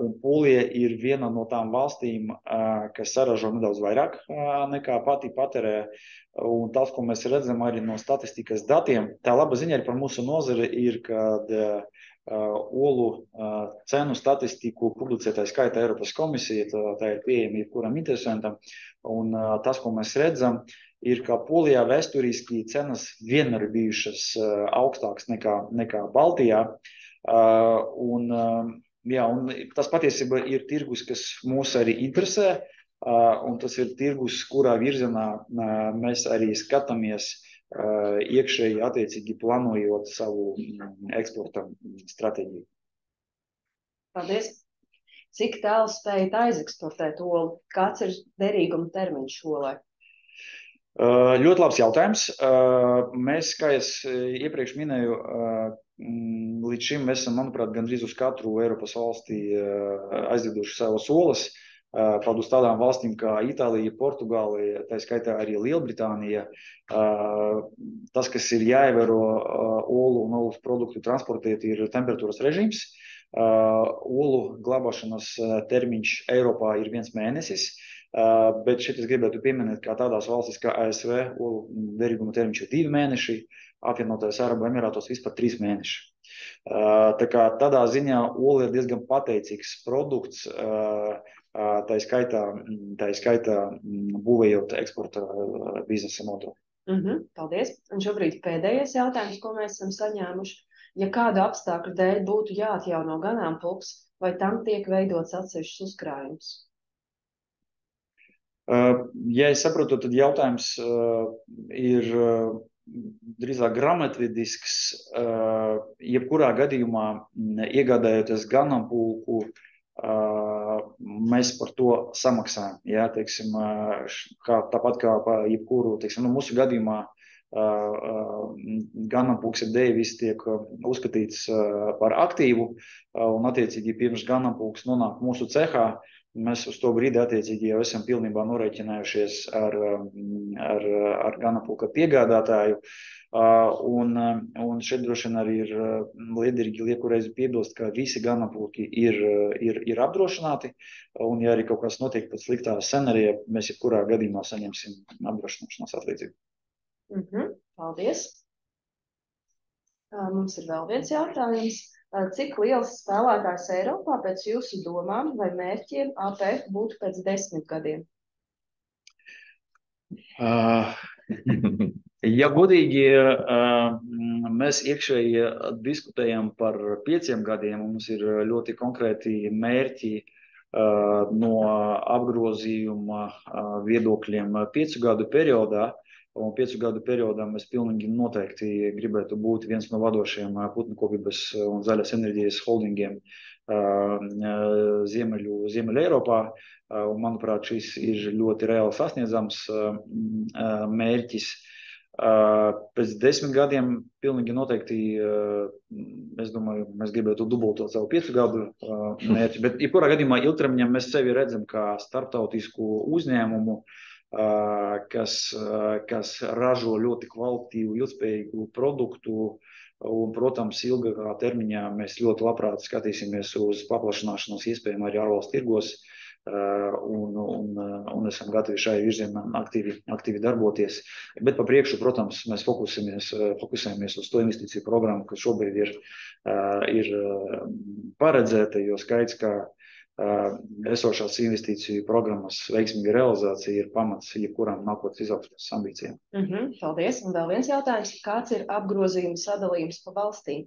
un Polija ir viena no tām valstīm, kas saražo nedaudz vairāk nekā pati patērē, un tas, ko mēs redzam arī no statistikas datiem, tā laba ziņa arī par mūsu nozari ir, kad olu cenu statistiku publicētāja skaita Eiropas komisija, tā ir pieejama jebkuram interesantam, un tas, ko mēs redzam, ir, ka Polijā vēsturiski cenas vienmēr bijušas augstākas nekā Baltijā. Un tas patiesībā ir tirgus, kas mūs arī interesē, un tas ir tirgus, kurā virzienā mēs arī skatāmies iekšēji attiecīgi plānojot savu eksporta stratēģiju. Paldies! Cik tālu spējat aizeksportēt olu? Kāds ir derīguma termiņš olai? Ļoti labs jautājums. Mēs, kā es iepriekš minēju, līdz šim mēs esam, manuprāt, gandrīz uz katru Eiropas valstī aizveduši savas olas. Pat uz tādām valstīm kā Itālija, Portugālija, tā skaitā arī Lielbritānija. Tas, kas ir jāievēro olu un olas produktu transportēt, ir temperatūras režīms. Olu glabāšanas termiņš Eiropā ir 1 mēnesis, bet šeit es gribētu pieminēt, ka tādās valstis kā ASV olu derīguma termiņš ir 2 mēneši, apvienotajos Arabu Emirātos vispār 3 mēneši. Tā kā tādā ziņā ola ir diezgan pateicīgs produkts, tā skaitā būvējot eksporta biznesa modeli. Paldies. Un šobrīd pēdējais jautājums, ko mēs esam saņēmuši. Ja kādu apstākļu dēļ būtu jāatjauno ganāmpulks, vai tam tiek veidots atsevišķs uzkrājums? Ja es saprotu, tad jautājums ir drīzāk grāmatvedisks. Jebkurā gadījumā, iegādājoties ganāmpulku, mēs par to samaksājam. Ja, teiksim, tāpat kā jebkuru, teiksim, mūsu gadījumā ganāmpulks ir devis tiek uzskatīts par aktīvu, un attiecīgi pirms ganāmpulks nonāk mūsu cehā, mēs uz to brīdi attiecīgi jau esam pilnībā norēķinājušies ar ganāmpulka piegādātāju. Un šeit droši vien arī ir liederīgi liekurreiz piebilst, ka visi ganāmpulki ir apdrošināti, un ja arī kaut kas notiek pēc sliktā scenārija, mēs jebkurā gadījumā saņemsim apdrošināšanās atlīdzību. Paldies! Mums ir vēl viens jautājums. Cik liels spēlētājs Eiropā pēc jūsu domām vai mērķiem APF būtu pēc 10 gadiem? Ja godīgi, mēs iekšēji diskutējam par 5 gadiem, mums ir ļoti konkrēti mērķi no apgrozījuma viedokļiem 5 gadu periodā. Un 5 gadu periodā mēs pilnīgi noteikti gribētu būt viens no vadošajiem putnukopības un zaļas enerģijas holdingiem Ziemeļu Eiropā. Un, manuprāt, šis ir ļoti reāli sasniedzams mērķis. Pēc 10 gadiem pilnīgi noteikti, es domāju, mēs gribētu dubultot savu 5 gadu mērķi, bet jebkurā gadījumā ilgtermiņā mēs sevi redzam kā starptautisku uzņēmumu, kas ražo ļoti kvalitatīvu, ilgspējīgu produktu, un, protams, ilgākā termiņā mēs ļoti labprāt skatīsimies uz paplašināšanos iespējām arī ārvalstu tirgos, un esam gatavi šai virzienā aktīvi darboties. Bet pa priekšu, protams, mēs fokusējamies uz to investīciju programmu, kas šobrīd ir paredzēta, jo skaidrs, ka esošās investīciju programmas veiksmīga realizācija ir pamats jebkurām nākotnes izaugsmes ambīcijām. Paldies. Un vēl viens jautājums. Kāds ir apgrozījuma sadalījums pa valstīm?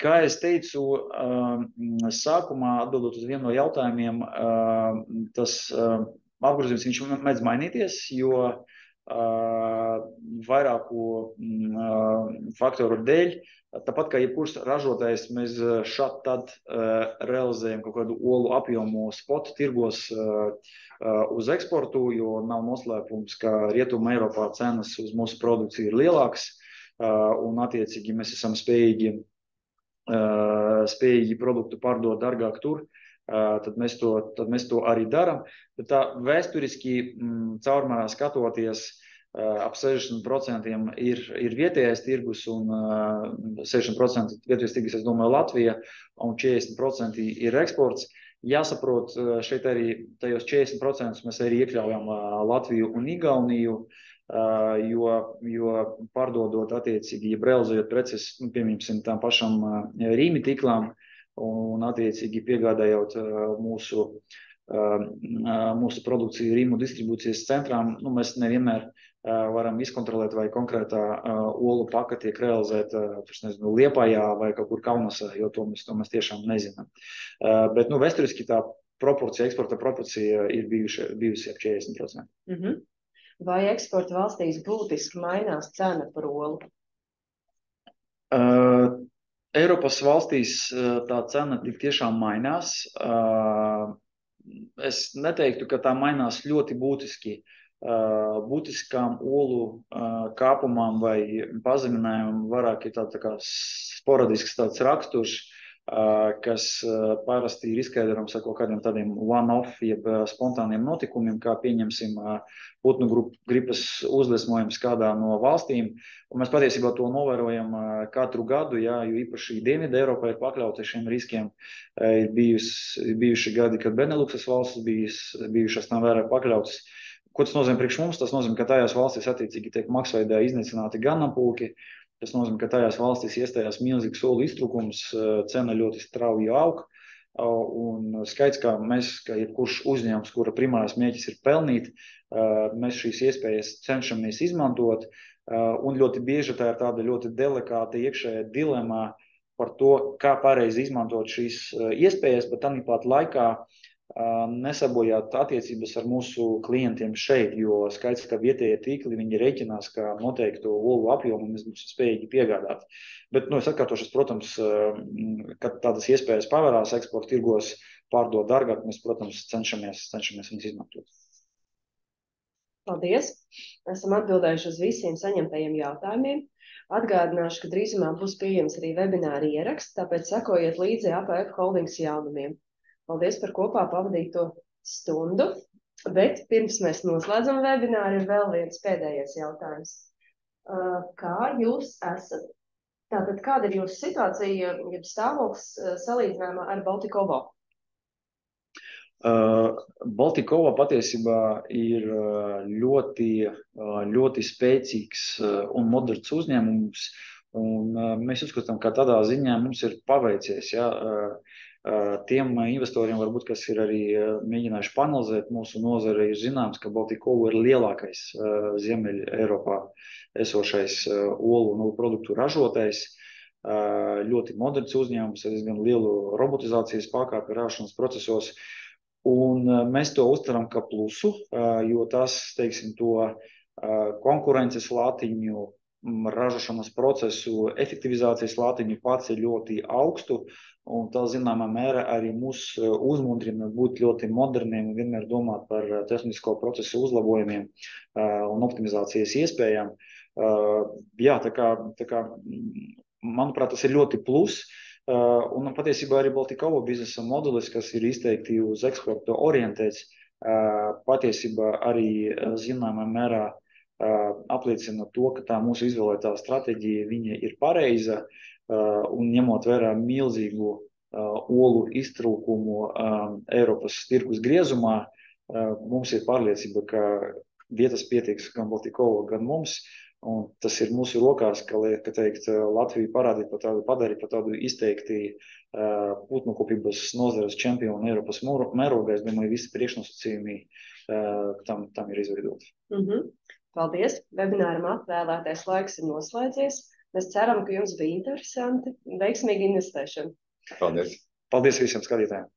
Kā es teicu, sākumā atbildot uz vienu no jautājumiem, tas apgrozījums viņš mēdz mainīties, jo vairāku faktoru dēļ. Tāpat kā jebkurš ražotājs, mēs šad tad realizējam kaut kādu olu apjomu spot tirgos uz eksportu, jo nav noslēpums, ka Rietuma Eiropā cenas uz mūsu produkciju ir lielākas, un attiecīgi mēs esam spējīgi produktu pārdot dārgāk tur, tad mēs to arī darām. Bet tā vēsturiski caurmērā skatoties, ap 60% ir vietējais tirgus un 60% vietējais tirgus, es domāju, Latvija, un 40% ir eksports. Jāsaprot, šeit arī tajos 40% mēs arī iekļaujam Latviju un Igauniju, jo pārdodot attiecīgi, ja realizējot preces, piemēram, tām pašam Rīmi tiklām un attiecīgi piegādājot mūsu mūsu produkciju Rīmu distribūcijas centrām, mēs nevienmēr varam izkontrolēt, vai konkrētā olu paka tiek realizēta Liepājā vai kaut kur Kaunasā, jo to mēs tiešām nezinām. Bet vēsturiski tā eksporta proporcija ir bijusi ap 40%. Vai eksporta valstīs būtiski mainās cena par olu? Eiropas valstīs tā cena tik tiešām mainās. Es neteiktu, ka tā mainās ļoti būtiski. Būtiskām olu kāpumām vai pazeminājumam vairāk ir tā kā sporadisks tāds raksturs, kas parasti ir izskaidrojams ar kaut kādiem tādiem one-off, jeb spontāniem notikumiem, kā pieņemsim putnu gripas uzliesmojums kādā no valstīm. Un mēs patiesībā to novērojam katru gadu, jo īpaši Dienvidu Eiropā ir pakļauti šiem riskiem. Ir bijuši gadi, kad Beneluksas valstis bijušas tam vairāk pakļautas. Ko tas nozīmē priekš mums? Tas nozīmē, ka tajās valstīs attiecīgi tiek masveidā iznīcināti ganapulki. Tas nozīmē, ka tajās valstīs iestājās milzīgs olu iztrūkums, cena ļoti strauji aug. Un skaidrs, ka mēs, kā jebkurš uzņēmums, kura primārais mērķis ir pelnīt, mēs šīs iespējas cenšamies izmantot. Un ļoti bieži tā ir tāda ļoti delikāta iekšējā dilemā par to, kā pareizi izmantot šīs iespējas, bet tāpat laikā nesabojāt attiecības ar mūsu klientiem šeit, jo skaidrs, ka vietējie tīkli, viņi rēķinās, ka noteiktu olu apjomu mēs būsim spējīgi piegādāt. Bet, es atkārtošos, protams, kad tādas iespējas pavērās eksporta tirgos pārdot dārgāk, mēs, protams, cenšamies viņas izmantot. Paldies! Esam atbildējuši uz visiem saņemtajiem jautājumiem. Atgādināšu, ka drīzumā būs pieejams arī webināra ieraksts, tāpēc sekojiet līdzi APF Holdings jaunumiem. Paldies par kopā pavadīto stundu, bet pirms mēs noslēdzam webināru, ir vēl viens pēdējais jautājums. Kā jūs esat? Tātad, kāda ir jūsu situācija, jeb stāvoklis salīdzinājumā ar Baltikovo? Baltikovo patiesībā ir ļoti spēcīgs un moderns uzņēmums, un mēs uzskatām, ka tādā ziņā mums ir paveicies, tiem investoriem, varbūt, kas ir arī mēģinājuši panalizēt mūsu nozare, ir zināms, ka Baltikovo ir lielākais Ziemeļa Eiropā esošais olu un produktu ražotājs. Ļoti moderns uzņēmums ar diezgan lielu robotizācijas pakāpi ražošanas procesos. Un mēs to uztveram kā plusu, jo tas, teiksim, to konkurences latiņu, ražošanas procesu, efektivizācijas latiņu pats ir ļoti augstu, un tā zināmā mērā arī mūs uzmundrina būt ļoti moderniem un vienmēr domāt par tehnisko procesu uzlabojumiem un optimizācijas iespējām. Tā kā, manuprāt, tas ir ļoti plus, un patiesībā arī Baltikovo biznesa modelis, kas ir izteikti uz eksportu orientēts, patiesībā arī zināmā mērā apliecina to, ka tā mūsu izvēlētā stratēģija viņa ir pareiza, un ņemot vērā milzīgu olu iztrūkumu Eiropas tirgus griezumā, mums ir pārliecība, ka vietas pietiks gan Baltikovo, gan mums, un tas ir mūsu rokās, ka teikt, Latviju padarīt par tādu izteikti putnukopības nozares čempionu Eiropas mērogā. Es domāju, visi priekšnosacījumi tam ir izveidoti. Paldies! Webināram atvēlētais laiks ir noslēdzies. Mēs ceram, ka jums bija interesanti un veiksmīgi investēšana. Paldies! Paldies visiem skatītājiem!